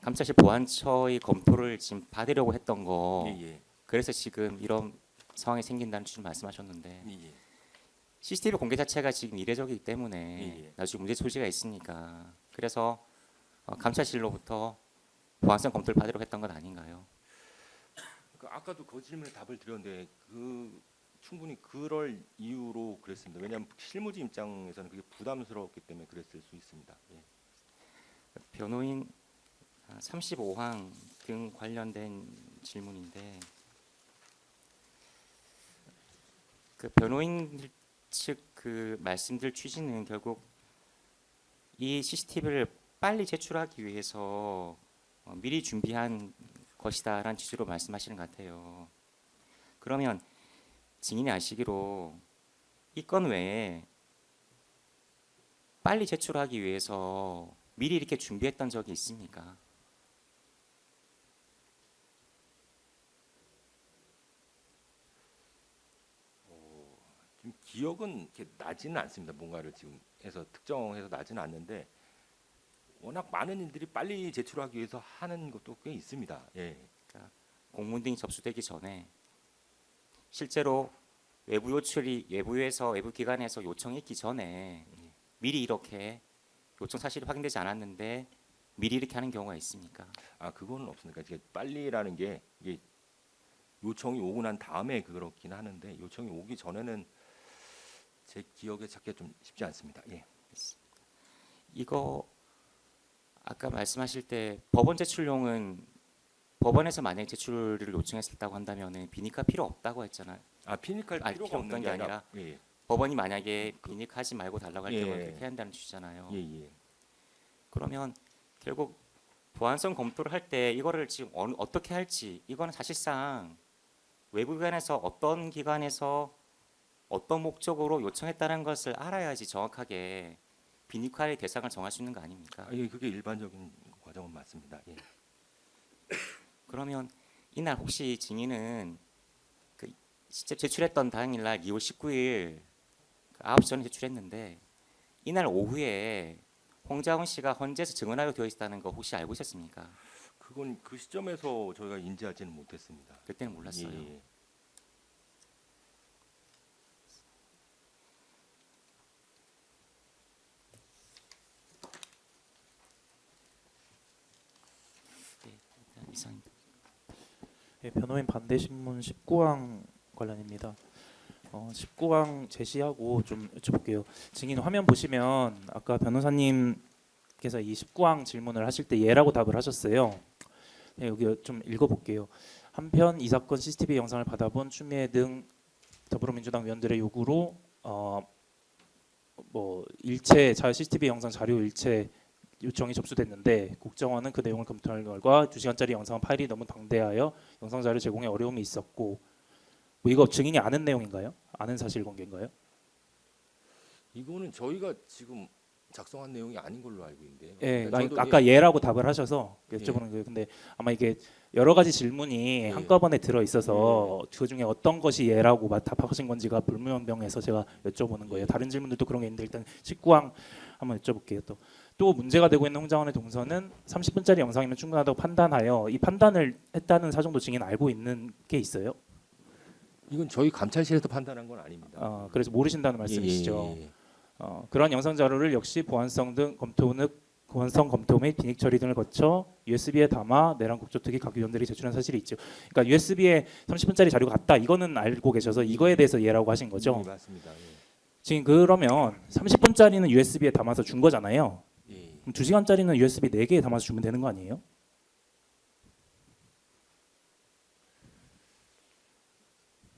감찰실 보안처의 검토를 지금 받으려고 했던 거 예. 그래서 지금 이런 상황이 생긴다는 취지로 말씀하셨는데 예. CCTV 공개 자체가 지금 이례적이기 때문에 예. 나중에 문제 소지가 있으니까 그래서 감찰실로부터 보안성 검토를 받으려고 했던 건 아닌가요? 그 아까도 그 질문에 답을 드렸는데 그 충분히 그럴 이유로 그랬습니다. 왜냐하면 실무진 입장에서는 그게 부담스러웠기 때문에 그랬을 수 있습니다. 예. 변호인 35항 등 관련된 질문인데 그 변호인 측 그 말씀들 취지는 결국 이 CCTV를 빨리 제출하기 위해서 미리 준비한 것이다라는 취지로 말씀하시는 것 같아요. 그러면 증인이 아시기로 이 건 외에 빨리 제출하기 위해서 미리 이렇게 준비했던 적이 있습니까? 지금 기억은 이렇게 나지는 않습니다. 뭔가를 지금 해서 특정해서 나지는 않는데 워낙 많은 일들이 빨리 제출하기 위해서 하는 것도 꽤 있습니다. 예. 공문 등이 접수되기 전에 실제로 외부에서 외부 기관에서 요청이 있기 전에 미리 이렇게 요청 사실이 확인되지 않았는데 미리 이렇게 하는 경우가 있습니까? 그거는 없습니다. 이게 빨리라는 게 이게 요청이 오고 난 다음에 그렇긴 하는데 요청이 오기 전에는 제 기억에 찾기가 좀 쉽지 않습니다. 예. 이거 아까 말씀하실 때 법원 제출용은 법원에서 만약에 제출을 요청했다고 한다면은 비니까 필요 없다고 했잖아요. 피닉할 필요 필요가 없던 없는 게 아니라 예. 법원이 만약에 비닉하지 말고 달라고 할 예. 경우는 그렇게 한다는 취지잖아요. 예. 그러면 결국 보안성 검토를 할 때 이거를 지금 어떻게 할지 이거는 사실상 외부 기관에서 어떤 기관에서 어떤 목적으로 요청했다는 것을 알아야지 정확하게 비닉화의 대상을 정할 수 있는 거 아닙니까? 예, 그게 일반적인 과정은 맞습니다. 예. 그러면 이날 혹시 증인은 그 직접 제출했던 당일날 2월 19일 9시 전에 제출했는데 이날 오후에 홍자훈 씨가 헌재에서 증언하게 되어 있다는 거 혹시 알고 있었습니까? 그건 그 시점에서 저희가 인지하지는 못했습니다. 그때는 몰랐어요. 예. 일단 이상입니다. 예, 변호인 반대 신문 19항 관련입니다. 19항 제시하고 좀 여쭤볼게요. 증인 화면 보시면 아까 변호사님께서 이 19항 질문을 하실 때 예라고 답을 하셨어요. 네, 여기 좀 읽어볼게요. 한편 이 사건 CCTV 영상을 받아본 추미애 등 더불어민주당 의원들의 요구로 일체 CCTV 영상 자료 일체 요청이 접수됐는데 국정원은 그 내용을 검토할 결과 2시간짜리 영상 파일이 너무 방대하여 영상 자료 제공에 어려움이 있었고 이거 증인이 아는 내용인가요? 아는 사실관계인가요? 이거는 저희가 지금 작성한 내용이 아닌 걸로 알고 있는데요. 예, 그러니까 아니, 저도 아까 예라고 답을 하셔서 여쭤보는 거예요. 근데 아마 이게 여러 가지 질문이 예. 한꺼번에 들어 있어서 그 중에 어떤 것이 예라고 답하신 건지가 불분명해서 제가 여쭤보는 거예요. 다른 질문들도 그런 게 있는데 일단 19항 한번 여쭤볼게요. 또 문제가 되고 있는 홍장원의 동선은 30분짜리 영상이면 충분하다고 판단하여 이 판단을 했다는 사정도 증인 알고 있는 게 있어요. 이건 저희 감찰실에서 판단한 건 아닙니다. 그래서 모르신다는 말씀이시죠. 예. 그러한 영상 자료를 역시 보안성 검토 및 비닉 처리 등을 거쳐 USB에 담아 내란 국조특위 각 위원들이 제출한 사실이 있죠. 그러니까 USB에 30분짜리 자료가 갔다 이거는 알고 계셔서 이거에 대해서 예라고 하신 거죠. 예, 맞습니다. 지금 그러면 30분짜리는 USB에 담아서 준 거잖아요. 예. 그럼 2시간짜리는 USB 4개에 담아서 주면 되는 거 아니에요?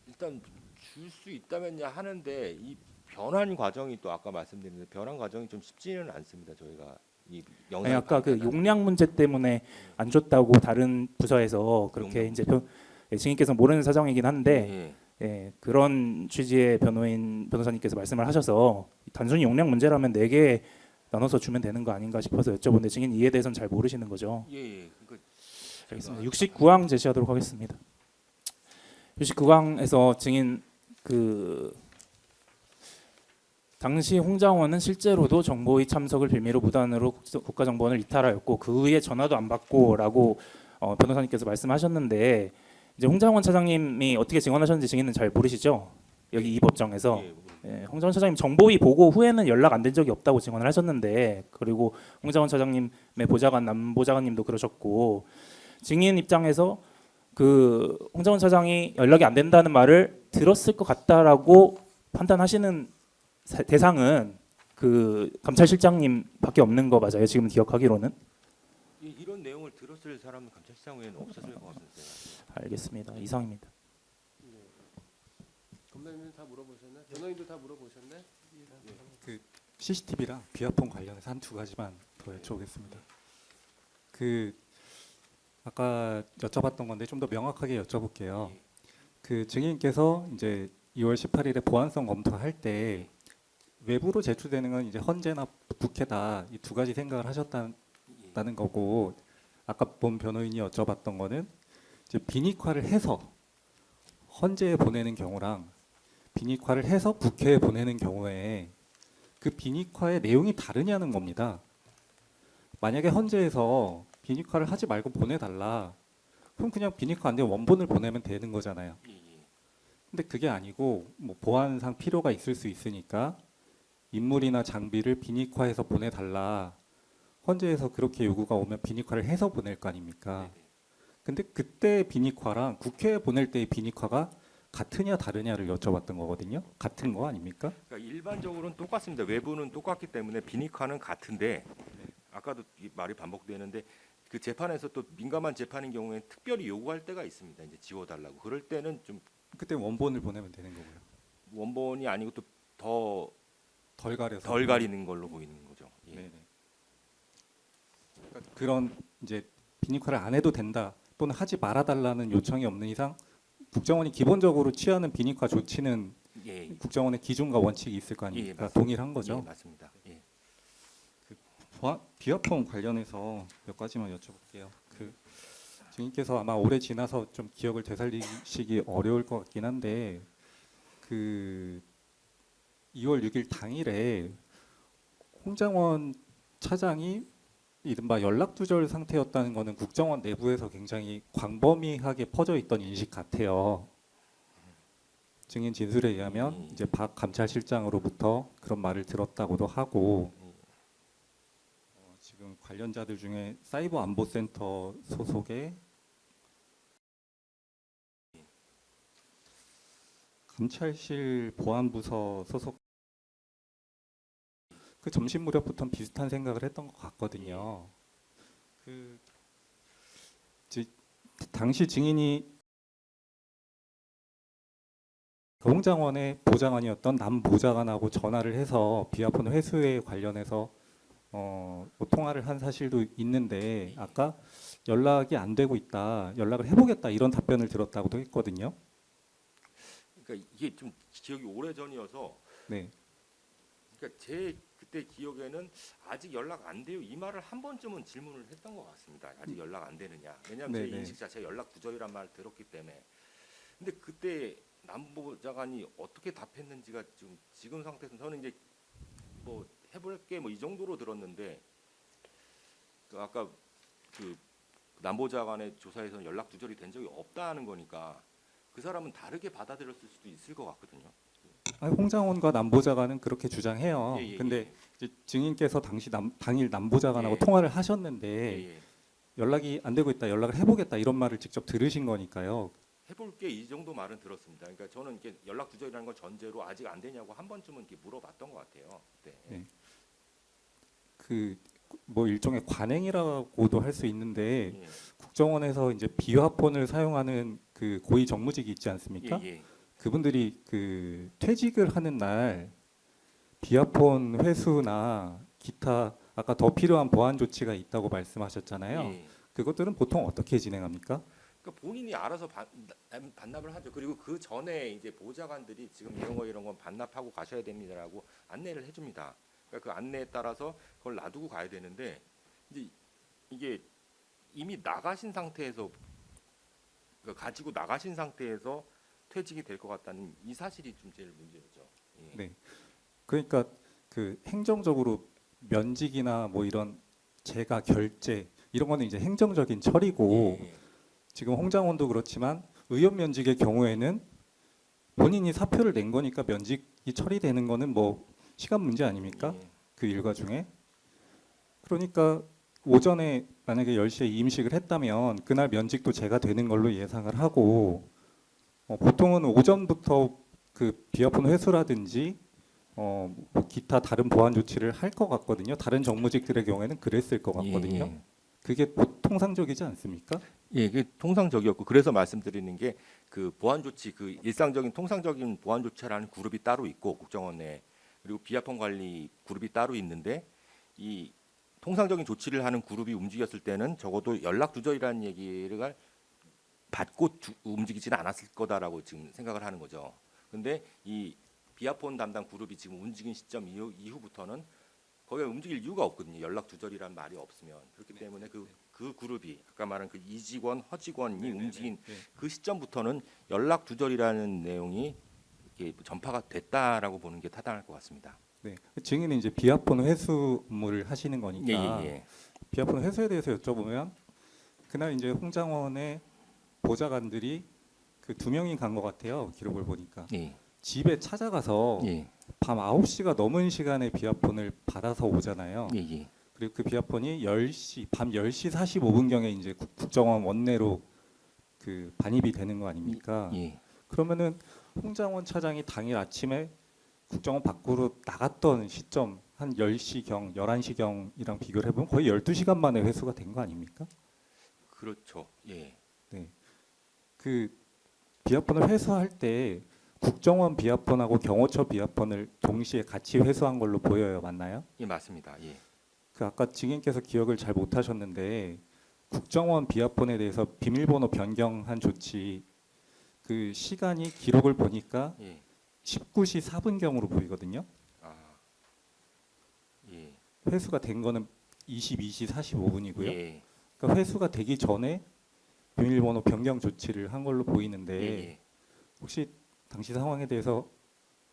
일단 줄 수 있다면야 하는데 이 변환 과정이 또 아까 말씀드린 변환 과정이 좀 쉽지는 않습니다. 저희가 이 영상 아니, 아까 그 용량 문제 때문에 안 줬다고 다른 부서에서 그렇게 용량 이제 증인께서 모르는 사정이긴 한데 그런 취지의 변호사님께서 말씀을 하셔서 단순히 용량 문제라면 4개 나눠서 주면 되는 거 아닌가 싶어서 여쭤보는데 증인 이에 대해서는 잘 모르시는 거죠. 예. 그러니까 알겠습니다. 69항 제시하도록 하겠습니다. 69항에서 증인 당시 홍장원은 실제로도 정보위 참석을 빌미로 무단으로 국가정보원을 이탈하였고 그 후에 전화도 안 받고라고 변호사님께서 말씀하셨는데 이제 홍장원 차장님이 어떻게 증언하셨는지 증인은 잘 모르시죠? 여기 이 법정에서 홍장원 차장님 정보위 보고 후에는 연락 안 된 적이 없다고 증언을 하셨는데 그리고 홍장원 차장님의 보좌관 남보좌관님도 그러셨고 증인 입장에서 그 홍장원 차장이 연락이 안 된다는 말을 들었을 것 같다라고 판단하시는 대상은 그 감찰실장님밖에 없는 거 맞아요? 지금 기억하기로는? 이런 내용을 들었을 사람은 감찰실장 외에는 없었을 것 같은데. 알겠습니다. 이상입니다. 검사님들 다 물어보셨나요? 변호인도 다 물어보셨나요? CCTV랑 비아폰 관련해서 한 두 가지만 더 여쭤보겠습니다. 그 아까 여쭤봤던 건데 좀 더 명확하게 여쭤볼게요. 그 증인께서 이제 2월 18일에 보안성 검토할 때 외부로 제출되는 건 이제 헌재나 국회다 이 두 가지 생각을 하셨다는 거고 아까 본 변호인이 여쭤봤던 거는 이제 비닉화를 해서 헌재에 보내는 경우랑 비닉화를 해서 국회에 보내는 경우에 그 비닉화의 내용이 다르냐는 겁니다. 만약에 헌재에서 비닉화를 하지 말고 보내달라 그럼 그냥 비닉화 안 되면 원본을 보내면 되는 거잖아요. 근데 그게 아니고 뭐 보안상 필요가 있을 수 있으니까 인물이나 장비를 비닉화해서 보내달라. 헌재에서 그렇게 요구가 오면 비닉화를 해서 보낼 거 아닙니까? 근데 그때 비닉화랑 국회에 보낼 때의 비닉화가 같으냐 다르냐를 여쭤봤던 거거든요. 같은 거 아닙니까? 그러니까 일반적으로는 똑같습니다. 외부는 똑같기 때문에 비닉화는 같은데 아까도 이 말이 반복되는데 그 재판에서 또 민감한 재판인 경우에 특별히 요구할 때가 있습니다. 이제 지워달라고. 그럴 때는 좀 그때 원본을 보내면 되는 거고요. 원본이 아니고 또 더 덜 가려서 덜 가리는 걸로 보이는 거죠. 예. 네네. 그러니까 그런 이제 비닉화를 안 해도 된다 또는 하지 말아달라는 요청이 없는 이상 국정원이 기본적으로 취하는 비닉화 조치는 예. 국정원의 기준과 원칙이 있을 거 아닙니까? 맞습니다. 동일한 거죠. 예, 맞습니다. 예. 비아폰 관련해서 몇 가지만 여쭤볼게요. 그 증인께서 아마 오래 지나서 좀 기억을 되살리시기 어려울 것 같긴 한데 그 2월 6일 당일에 홍장원 차장이 이른바 연락 두절 상태였다는 것은 국정원 내부에서 굉장히 광범위하게 퍼져 있던 인식 같아요. 증인 진술에 의하면 이제 박 감찰실장으로부터 그런 말을 들었다고도 하고 지금 관련자들 중에 사이버 안보센터 소속의 감찰실 보안부서 소속 그 점심 무렵부터 비슷한 생각을 했던 것 같거든요. 그 당시 증인이 홍장원의 보좌관이었던 남보좌관하고 전화를 해서 비아폰 회수에 관련해서 뭐 통화를 한 사실도 있는데 아까 연락이 안 되고 있다, 연락을 해보겠다 이런 답변을 들었다고도 했거든요. 그러니까 이게 좀 기억이 오래 전이어서 네. 그러니까 제 그때 기억에는 아직 연락 안 돼요. 이 말을 한 번쯤은 질문을 했던 것 같습니다. 아직 연락 안 되느냐. 왜냐하면 제 네네. 인식 자체가 연락 두절이란 말을 들었기 때문에. 근데 그때 남보좌관이 어떻게 답했는지가 지금 상태에서 저는 이제 뭐 해볼게 뭐 이 정도로 들었는데 그 아까 그 남보좌관의 조사에서는 연락 두절이 된 적이 없다는 거니까 그 사람은 다르게 받아들였을 수도 있을 것 같거든요. 아니, 홍장원과 남보좌관은 그렇게 주장해요. 예, 예, 근데 예. 이제 증인께서 당일 남보좌관하고 예. 통화를 하셨는데 예, 예. 연락이 안 되고 있다, 연락을 해보겠다 이런 말을 직접 들으신 거니까요. 해볼게 이 정도 말은 들었습니다. 그러니까 저는 이게 연락 두절이라는 걸 전제로 아직 안 되냐고 한 번쯤은 이렇게 물어봤던 것 같아요. 네. 네. 그 뭐 일종의 관행이라고도 할 수 있는데 예. 국정원에서 이제 비화폰을 사용하는 그 고위 정무직이 있지 않습니까? 예, 예. 그분들이 그 퇴직을 하는 날 비화폰 회수나 기타 아까 더 필요한 보안 조치가 있다고 말씀하셨잖아요. 예. 그것들은 보통 어떻게 진행합니까? 그러니까 본인이 알아서 반납을 하죠. 그리고 그 전에 이제 보좌관들이 지금 이런 건 반납하고 가셔야 됩니다라고 안내를 해줍니다. 그러니까 그 안내에 따라서 그걸 놔두고 가야 되는데 이제 이게 이미 나가신 상태에서 그러니까 가지고 나가신 상태에서 퇴직이 될 것 같다는 이 사실이 좀 제일 문제였죠. 예. 네. 그러니까 그 행정적으로 면직이나 뭐 이런 재가 결재 이런 거는 이제 행정적인 처리고 예, 예. 지금 홍장원도 그렇지만 의원 면직의 경우에는 본인이 사표를 낸 거니까 면직이 처리되는 거는 뭐 시간 문제 아닙니까? 예. 그 일과 중에. 그러니까 오전에 만약에 10시에 이임식을 했다면 그날 면직도 제가 되는 걸로 예상을 하고 보통은 오전부터 그 비화폰 회수라든지 뭐 기타 다른 보안 조치를 할 것 같거든요. 다른 정무직들의 경우에는 그랬을 것 같거든요. 예, 예. 그게 통상적이지 않습니까? 예, 그게 통상적이었고 그래서 말씀드리는 게 그 보안 조치 그 일상적인 통상적인 보안 조치라는 그룹이 따로 있고 국정원 내에 그리고 비화폰 관리 그룹이 따로 있는데 이 통상적인 조치를 하는 그룹이 움직였을 때는 적어도 연락 두절이라는 얘기를 받고 움직이지는 않았을 거다라고 지금 생각을 하는 거죠. 근데 이 비화폰 담당 그룹이 지금 움직인 시점 이후부터는 거기에 움직일 이유가 없거든요. 연락 두절이란 말이 없으면 그렇기 때문에 그 그룹이 아까 말한 그 이직원, 허직원이 움직인 그 시점부터는 연락 두절이라는 내용이 이렇게 전파가 됐다라고 보는 게 타당할 것 같습니다. 네. 증인은 이제 비화폰 회수 업무를 하시는 거니까 예. 비화폰 회수에 대해서 여쭤보면 그날 이제 홍장원의 보좌관들이 그 2명이 간 것 같아요. 기록을 보니까 예. 집에 찾아가서 예. 밤 9시가 넘은 시간에 비화폰을 받아서 오잖아요. 예. 예. 그리고 그 비화폰이 밤 10시 45분경에 이제 국정원 원내로 그 반입이 되는 거 아닙니까? 예. 그러면은 홍장원 차장이 당일 아침에 국정원 밖으로 나갔던 시점 한 10시경, 11시경이랑 비교를 해보면 거의 12시간 만에 회수가 된 거 아닙니까? 그렇죠. 예. 네. 그 비화폰을 회수할 때 국정원 비화폰하고 경호처 비화폰을 동시에 같이 회수한 걸로 보여요. 맞나요? 예, 맞습니다. 예. 그 아까 증인께서 기억을 잘 못하셨는데 국정원 비화폰에 대해서 비밀번호 변경한 조치 그 시간이 기록을 보니까 예. 19시 4분경으로 보이거든요. 아. 예. 회수가 된 거는 22시 45분이고요. 예. 그러니까 회수가 되기 전에 비밀번호 변경 조치를 한 걸로 보이는데 예. 혹시 당시 상황에 대해서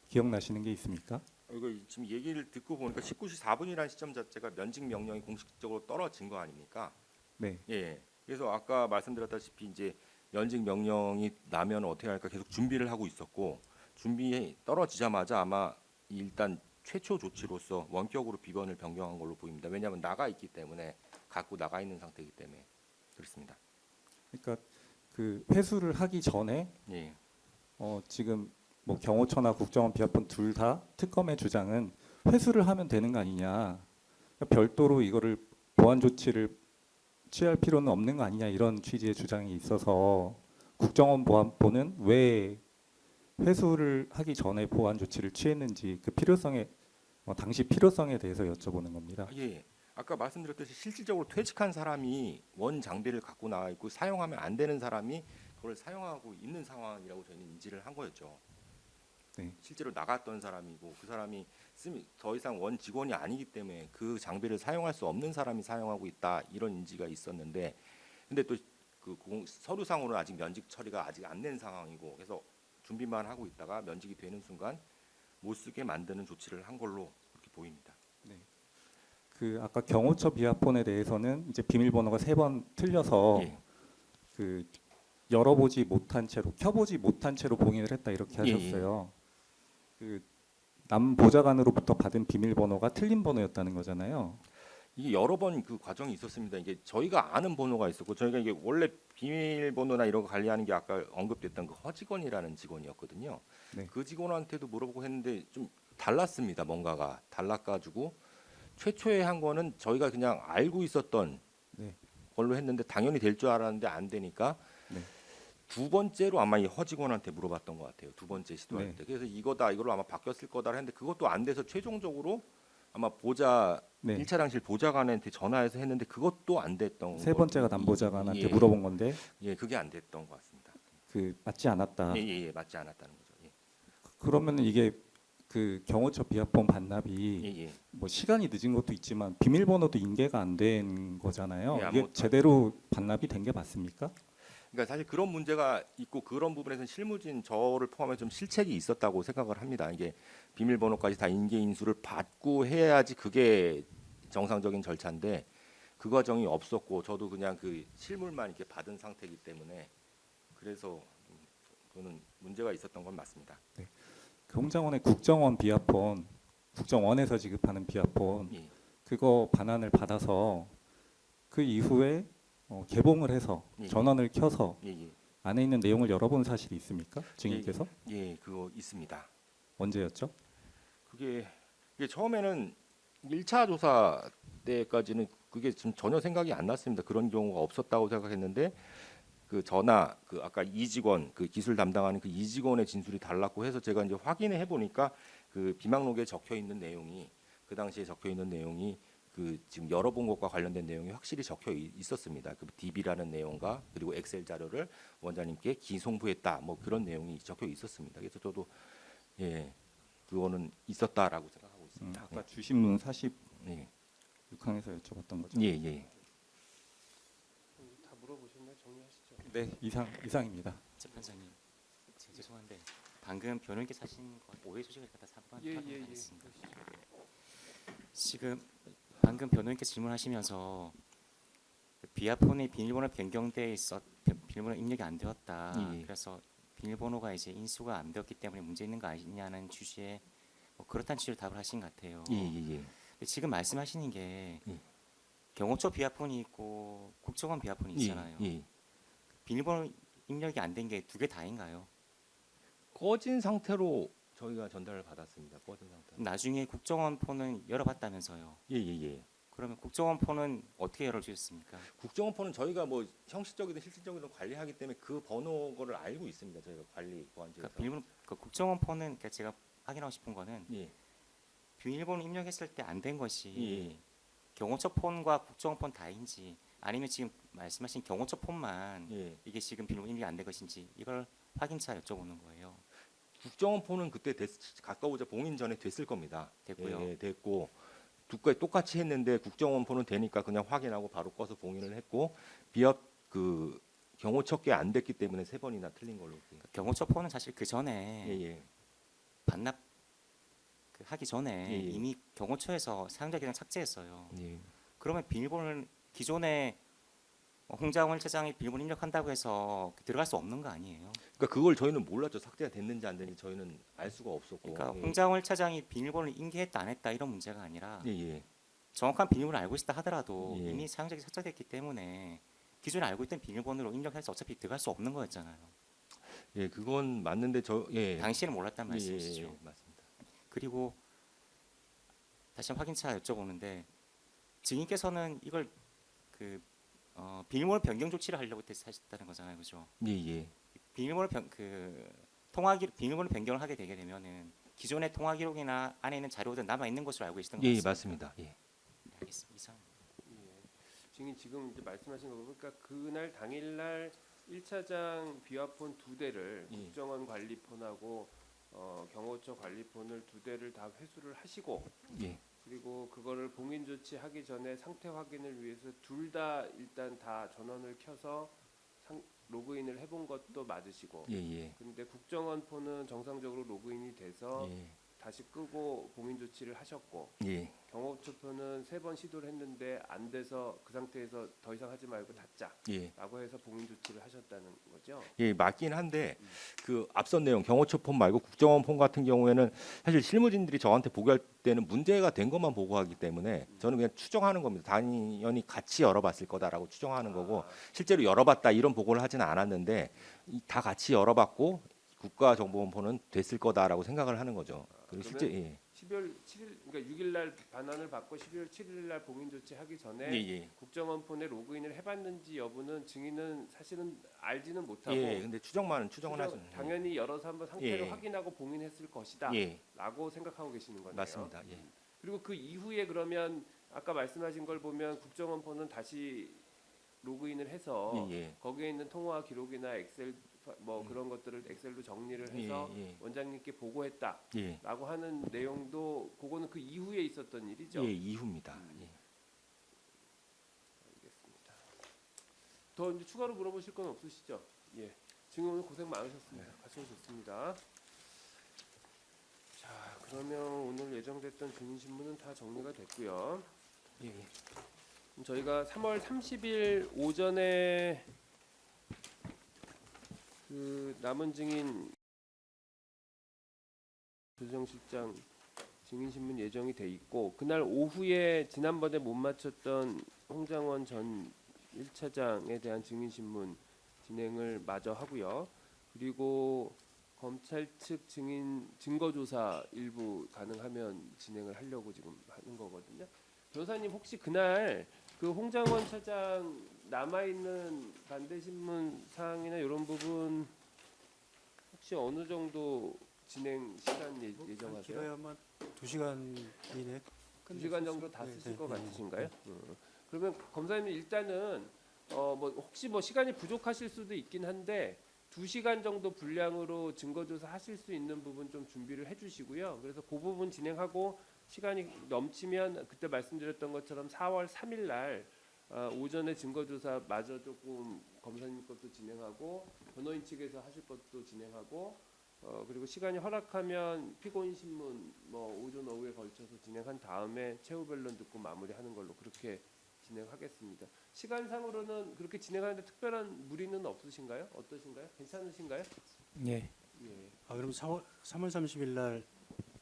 기억나시는 게 있습니까? 이거 지금 얘기를 듣고 보니까 19시 4분이라는 시점 자체가 면직 명령이 공식적으로 떨어진 거 아닙니까? 네. 예. 그래서 아까 말씀드렸다시피 이제 면직 명령이 나면 어떻게 할까 계속 준비를 하고 있었고 준비에 떨어지자마자 아마 일단 최초 조치로서 원격으로 비번을 변경한 걸로 보입니다. 왜냐하면 나가 있기 때문에 갖고 나가 있는 상태이기 때문에 그렇습니다. 그러니까 그 회수를 하기 전에 예. 지금 뭐 경호처나 국정원 비화폰 둘 다 특검의 주장은 회수를 하면 되는 거 아니냐. 그러니까 별도로 이거를 보안 조치를 취할 필요는 없는 거 아니냐 이런 취지의 주장이 있어서 국정원 보안본은 왜 회수를 하기 전에 보안 조치를 취했는지 그 필요성에 당시 필요성에 대해서 여쭤보는 겁니다. 예. 아까 말씀드렸듯이 실질적으로 퇴직한 사람이 원 장비를 갖고 나와 있고 사용하면 안 되는 사람이 그걸 사용하고 있는 상황이라고 저희는 인지를 한 거였죠. 네. 실제로 나갔던 사람이고 그 사람이 더 이상 원 직원이 아니기 때문에 그 장비를 사용할 수 없는 사람이 사용하고 있다 이런 인지가 있었는데 근데 또 그 서류상으로는 아직 면직 처리가 아직 안 된 상황이고 그래서 준비만 하고 있다가 면직이 되는 순간 못 쓰게 만드는 조치를 한 걸로 그렇게 보입니다. 그 아까 경호처 비아폰에 대해서는 이제 비밀번호가 3번 틀려서 예. 그 열어보지 못한 채로 켜보지 못한 채로 봉인을 했다 이렇게 예, 하셨어요. 그 남 보좌관으로부터 받은 비밀번호가 틀린 번호였다는 거잖아요. 이게 여러 번 그 과정이 있었습니다. 이게 저희가 아는 번호가 있었고 저희가 이게 원래 비밀번호나 이런 거 관리하는 게 아까 언급됐던 그 허직원이라는 직원이었거든요. 네. 그 직원한테도 물어보고 했는데 좀 달랐습니다. 뭔가가 달라가지고 최초에 한 거는 저희가 그냥 알고 있었던 네. 걸로 했는데 당연히 될 줄 알았는데 안 되니까 네. 두 번째로 아마 이 허직원한테 물어봤던 것 같아요. 두 번째 시도할 네. 때. 그래서 이걸로 아마 바뀌었을 거다 했는데 그것도 안 돼서 최종적으로 아마 보좌 네. 1차장실 보좌관한테 전화해서 했는데 그것도 안 됐던 세 번째가 남 보좌관한테 예, 물어본 건데 예, 그게 안 됐던 것 같습니다. 그 맞지 않았다. 예, 맞지 않았다는 거죠. 예, 그러면 이게 그 경호처 비아폰 반납이 예. 뭐 시간이 늦은 것도 있지만 비밀번호도 인계가 안 된 거잖아요. 예, 이게 제대로 반납이 된 게 맞습니까? 그러니까 사실 그런 문제가 있고 그런 부분에서는 실무진 저를 포함해 좀 실책이 있었다고 생각을 합니다. 이게 비밀번호까지 다 인계 인수를 받고 해야지 그게 정상적인 절차인데 그 과정이 없었고 저도 그냥 그 실물만 이렇게 받은 상태이기 때문에 그래서 저는 문제가 있었던 건 맞습니다. 그 홍장원의 국정원 비아폰, 국정원에서 지급하는 비아폰 예. 그거 반환을 받아서 그 이후에 개봉을 해서 예. 전원을 켜서 예. 안에 있는 내용을 열어본 사실이 있습니까? 증인께서? 예, 그거 있습니다. 언제였죠? 그게 처음에는 1차 조사 때까지는 그게 지금 전혀 생각이 안 났습니다. 그런 경우가 없었다고 생각했는데 그 전화 그 아까 이직원 그 기술 담당하는 그 이직원의 진술이 달랐고 해서 제가 이제 확인해 보니까 그 비망록에 적혀 있는 내용이 그 당시에 적혀 있는 내용이 그 지금 열어본 것과 관련된 내용이 확실히 적혀 있었습니다. 그 DB라는 내용과 그리고 엑셀 자료를 원장님께 기송부했다 뭐 그런 내용이 적혀 있었습니다. 그래서 저도 예 그거는 있었다라고 생각하고 있습니다. 아까 주신문 예. 46항에서 여쭤봤던 거죠. 예. 다 물어보셨나요? 정리하시죠. 네, 이상입니다. 재판장님, 죄송한데 방금 변호인께서 하신 거 오해 소식을 갖다 한번 예. 하겠습니다. 지금 방금 변호인께서 질문하시면서 비아폰의 비밀번호 변경돼 있어 비밀번호 입력이 안 되었다. 예. 그래서 비밀번호가 이제 인수가 안 되었기 때문에 문제 있는 거 아니냐는 취지의 뭐 그렇다는 취지로 답을 하신 것 같아요. 예. 근데 지금 말씀하시는 게 예. 경호처 비아폰이 있고 국정원 비아폰이 있잖아요. 예. 비밀번호 입력이 안 된 게 두 개 다인가요? 꺼진 상태로 저희가 전달을 받았습니다. 꺼진 상태. 나중에 국정원 폰은 열어봤다면서요. 예. 그러면 국정원 폰은 어떻게 열어주셨습니까? 국정원폰은 저희가 뭐 형식적이든 실질적이든 관리하기 때문에 그 번호를 알고 있습니다. 저희가 관리 보안처에서. 그러니까 비밀번호 그 국정원 폰은 그러니까 제가 확인하고 싶은 거는 예. 비밀번호 입력했을 때 안 된 것이 예. 경호처 폰과 국정원 폰 다인지 아니면 지금 말씀하신 경호처 폰만 예. 이게 지금 비밀번호 입력이 안 된 것인지 이걸 확인차 여쭤보는 거예요. 국정원폰은 그때 가까우자 봉인 전에 됐을 겁니다. 됐고요. 예, 됐고 두까지 똑같이 했는데 국정원폰은 되니까 그냥 확인하고 바로 꺼서 봉인을 했고 비합 그 경호처께 안 됐기 때문에 3번이나 틀린 걸로. 경호처 폰은 사실 그 전에 예. 반납 그 하기 전에 예. 이미 경호처에서 사용자 계정 삭제했어요. 예. 그러면 비밀번호를 기존에 홍장원 차장이 비밀번호 입력한다고 해서 들어갈 수 없는 거 아니에요? 그러니까 그걸 저희는 몰랐죠. 삭제가 됐는지 안 됐는지 저희는 알 수가 없었고. 그러니까 예. 홍장원 차장이 비밀번호를 인계했다 안 했다 이런 문제가 아니라 예. 정확한 비밀번호를 알고 있다 하더라도 예. 이미 사용자가 삭제됐기 때문에 기존에 알고 있던 비밀번호로 입력해서 어차피 들어갈 수 없는 거였잖아요. 예, 그건 맞는데 당시에는 몰랐단 말씀이시죠. 예, 맞습니다. 그리고 다시 한번 확인차 여쭤보는데 증인께서는 이걸 그 비밀번호 변경 조치를 하려고 하셨다는 거잖아요, 그죠? 예. 비밀번호 비밀번호 변경을 하게 되게 되면은 기존의 통화 기록이나 안에 있는 자료들 남아 있는 것으로 알고 계시던 예, 거죠? 맞습니다. 예. 네, 알겠습니다. 이상. 증인 지금 이제 말씀하신 거 보니까 그날 당일날 1차장 비화폰 2대를 예. 국정원 관리폰하고 경호처 관리폰을 2대를 다 회수를 하시고 예. 그리고 그거를 봉인 조치하기 전에 상태 확인을 위해서 둘 다 일단 다 전원을 켜서 로그인을 해본 것도 맞으시고 예, 예. 근데 국정원 폰은 정상적으로 로그인이 돼서 예. 다시 끄고 봉인 조치를 하셨고 예. 경호처 폰은 3번 시도를 했는데 안 돼서 그 상태에서 더 이상 하지 말고 닫자 예. 라고 해서 봉인 조치를 하셨다는 거죠. 예, 맞긴 한데 그 앞선 내용 경호처 폰 말고 국정원 폰 같은 경우에는 사실 실무진들이 저한테 보고할 때는 문제가 된 것만 보고하기 때문에 저는 그냥 추정하는 겁니다. 당연히 같이 열어봤을 거다라고 추정하는 거고 실제로 열어봤다 이런 보고를 하지는 않았는데 다 같이 열어봤고 국가정보원폰은 됐을 거다라고 생각을 하는 거죠. 그리고 실제 예. 12월 7일 그러니까 6일 날 반환을 받고 12월 7일 날 봉인 조치하기 전에 예, 예. 국정원 폰에 로그인을 해봤는지 여부는 증인은 사실은 알지는 못하고 예, 근데 추정은 하죠. 당연히 열어서 한번 상태를 예. 확인하고 봉인했을 것이다 예, 라고 생각하고 계시는 거네요. 맞습니다. 예. 그리고 그 이후에 그러면 아까 말씀하신 걸 보면 국정원 폰은 다시 로그인을 해서 예, 예. 거기에 있는 통화 기록이나 엑셀 뭐 그런 것들을 엑셀로 정리를 해서 예, 예. 원장님께 보고했다라고 예. 하는 내용도 그거는 그 이후에 있었던 일이죠. 예, 이후입니다. 예. 알겠습니다. 더 이제 추가로 물어보실 건 없으시죠? 예. 지금 오늘 고생 많으셨습니다. 같이 오셨습니다. 자, 그러면 오늘 예정됐던 증인신문은 다 정리가 됐고요. 예, 예. 그럼 저희가 3월 30일 오전에 그 남은 증인 조정실장 증인신문 예정이 돼 있고 그날 오후에 지난번에 못 마쳤던 홍장원 전 1차장에 대한 증인신문 진행을 마저 하고요. 그리고 검찰 측 증거조사 일부 가능하면 진행을 하려고 지금 하는 거거든요. 변호사님 혹시 그날 그 홍장원 차장 남아 있는 반대 신문 사항이나 이런 부분 혹시 어느 정도 진행 시간 예정하세요? 길어야만 2시간 이내 2시간 정도 다 쓰실 것 네. 같으신가요? 그러면 검사님 일단은 뭐 혹시 뭐 시간이 부족하실 수도 있긴 한데 2시간 정도 분량으로 증거조사 하실 수 있는 부분 좀 준비를 해주시고요. 그래서 그 부분 진행하고 시간이 넘치면 그때 말씀드렸던 것처럼 4월 3일 날 오전에 증거조사 마저 조금 검사님 것도 진행하고 변호인 측에서 하실 것도 진행하고 그리고 시간이 허락하면 피고인 신문 뭐 오전 오후에 걸쳐서 진행한 다음에 최후 변론 듣고 마무리하는 걸로 그렇게 진행하겠습니다. 시간상으로는 그렇게 진행하는데 특별한 무리는 없으신가요? 어떠신가요? 괜찮으신가요? 예. 예. 그럼 3월 30일 날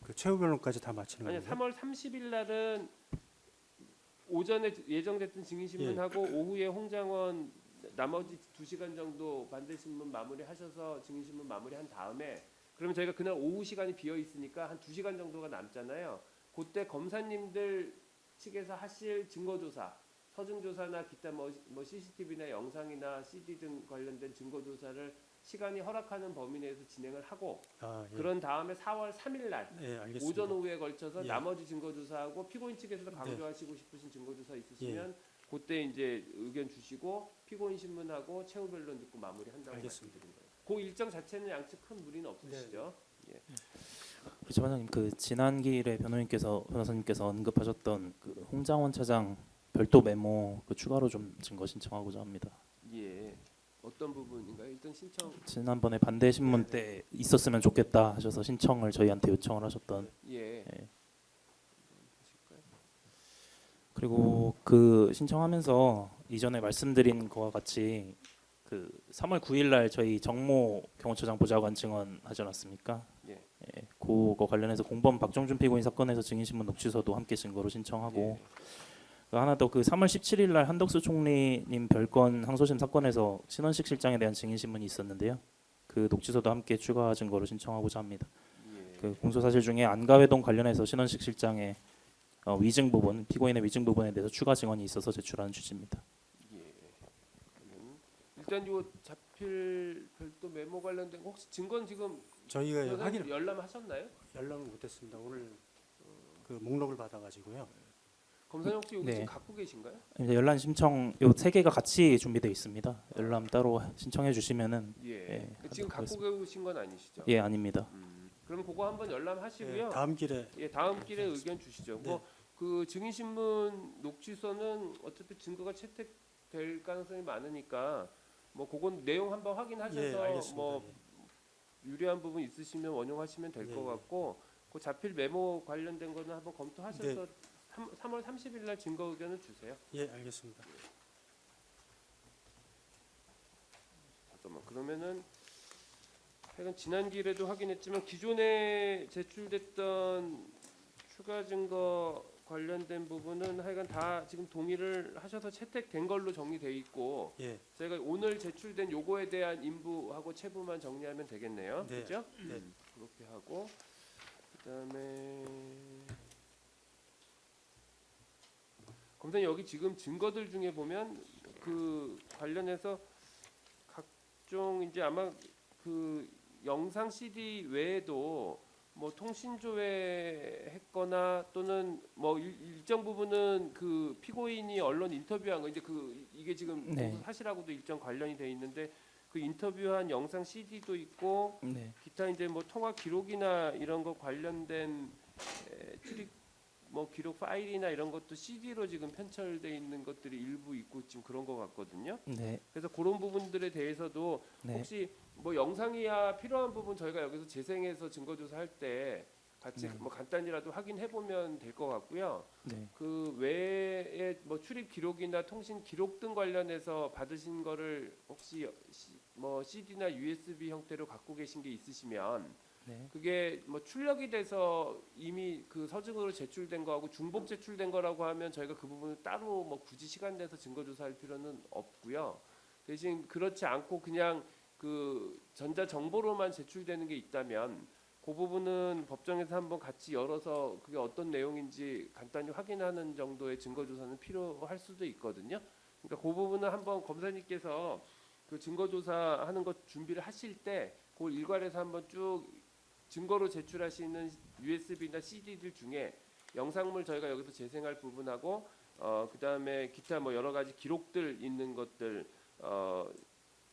그 최후 변론까지 다 마치는 아니요, 건가요? 3월 30일 날은 오전에 예정됐던 증인신문하고 오후에 홍장원 나머지 2시간 정도 반대신문 마무리하셔서 증인신문 마무리한 다음에 그러면 저희가 그날 오후 시간이 비어 있으니까 한 2시간 정도가 남잖아요. 그때 검사님들 측에서 하실 증거조사, 서증조사나 기타 뭐 CCTV나 영상이나 CD 등 관련된 증거조사를 시간이 허락하는 범위 내에서 진행을 하고 예. 그런 다음에 4월 3일 날 예, 알겠습니다. 오전 오후에 걸쳐서 예. 나머지 증거조사하고 피고인 측에서도 강조하시고 싶으신 증거조사 예. 있으시면 그때 이제 의견 주시고 피고인 신문하고 최후 변론 듣고 마무리한다고 알겠습니다. 말씀드린 거예요. 그 일정 자체는 양측 큰 무리는 없으시죠? 그렇죠, 반장님. 그 지난 기일에 변호사님께서 언급하셨던 그 홍장원 차장 별도 메모 그 추가로 좀 증거 신청하고자 합니다. 예. 어떤 부분인가요? 일단 신청. 지난번에 반대 신문 때 있었으면 좋겠다 하셔서 신청을 저희한테 요청을 하셨던. 예. 예. 그리고 그 신청하면서 이전에 말씀드린 거와 같이 그 3월 9일 날 저희 정모 경호처장 보좌관 증언 하지 않았습니까? 예. 예. 그거 관련해서 공범 박정준 피고인 사건에서 증인신문 녹취서도 함께 증거로 신청하고 하나 더 그 3월 17일 날 한덕수 총리님 별건 항소심 사건에서 신원식 실장에 대한 증인신문이 있었는데요. 그 녹취서도 함께 추가 증거로 신청하고자 합니다. 예. 그 공소 사실 중에 안가회동 관련해서 신원식 실장의 위증 부분, 피고인의 위증 부분에 대해서 추가 증언이 있어서 제출하는 취지입니다. 예. 그러면 일단 요 자필 별도 메모 관련된 거 혹시 증거는 지금 저희가 확인 열람하셨나요? 연락은 못했습니다. 오늘 그 목록을 받아가지고요. 검사님 혹시 여기 네. 지금 갖고 계신가요? 이제 열람 신청 요 세 개가 같이 준비되어 있습니다. 열람 따로 신청해 주시면은 예. 예, 지금 하도록 갖고 계신 건 아니시죠? 예, 아닙니다. 그럼 그거 한번 열람하시고요. 예, 다음 길에 예, 다음 길에 의견 주시죠. 네. 뭐 그 증인신문 녹취서는 어차피 증거가 채택될 가능성이 많으니까 뭐 그건 내용 한번 예, 확인하셔서 알겠습니다. 뭐 예. 유리한 부분 있으시면 원용하시면 될 것 예, 같고 그 자필 메모 관련된 거는 한번 검토하셔서 3월 30일 날 증거 의견을 주세요. 예, 알겠습니다. 잠깐만 그러면은 하여간 지난 기일에도 확인했지만 기존에 제출됐던 추가 증거 관련된 부분은 하여간 다 지금 동의를 하셔서 채택된 걸로 정리돼 있고 예, 저희가 오늘 제출된 요거에 대한 인부하고 체부만 정리하면 되겠네요. 네. 그렇죠? 네. 그렇게 하고 그다음에 검사님 여기 지금 증거들 중에 보면 그 관련해서 각종 이제 아마 그 영상 CD 외에도 뭐 통신 조회했거나 또는 뭐 일정 부분은 그 피고인이 언론 인터뷰한 거 이제 그 이게 지금 네. 공소 사실하고도 일정 관련이 돼 있는데 그 인터뷰한 영상 CD도 있고 네. 기타 이제 뭐 통화 기록이나 이런 거 관련된 출입 뭐 기록 파일이나 이런 것도 CD로 지금 편철돼 있는 것들이 일부 있고 지금 그런 것 같거든요. 네. 그래서 그런 부분들에 대해서도 네. 혹시 뭐 영상이야 필요한 부분 저희가 여기서 재생해서 증거조사할 때 같이 네. 뭐 간단히라도 확인해 보면 될 것 같고요. 네. 그 외에 뭐 출입 기록이나 통신 기록 등 관련해서 받으신 거를 혹시 뭐 CD나 USB 형태로 갖고 계신 게 있으시면 네. 그게 뭐 출력이 돼서 이미 그 서증으로 제출된 거하고 중복 제출된 거라고 하면 저희가 그 부분을 따로 뭐 굳이 시간 내서 증거 조사할 필요는 없고요. 대신 그렇지 않고 그냥 그 전자 정보로만 제출되는 게 있다면 그 부분은 법정에서 한번 같이 열어서 그게 어떤 내용인지 간단히 확인하는 정도의 증거 조사는 필요할 수도 있거든요. 그러니까 그 부분은 한번 검사님께서 그 증거 조사하는 것 준비를 하실 때 그걸 일괄해서 한번 쭉 증거로 제출하시는 USB나 CD들 중에 영상물 저희가 여기서 재생할 부분하고 그다음에 기타 뭐 여러 가지 기록들 있는 것들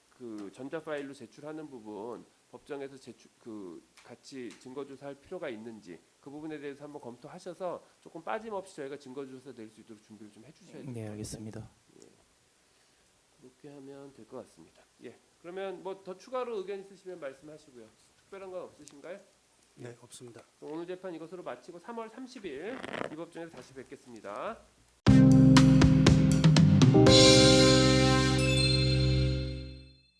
그 전자 파일로 제출하는 부분 법정에서 제출 그 같이 증거 조사할 필요가 있는지 그 부분에 대해서 한번 검토하셔서 조금 빠짐없이 저희가 증거 조사 될 수 있도록 준비를 좀 해주셔야 돼요. 네, 알겠습니다. 그렇게 하면 될 것 같습니다. 예. 그러면 뭐 더 추가로 의견 있으시면 말씀하시고요. 특별한 건 없으신가요? 네, 없습니다. 오늘 재판 이것으로 마치고 3월 30일 이 법정에서 다시 뵙겠습니다.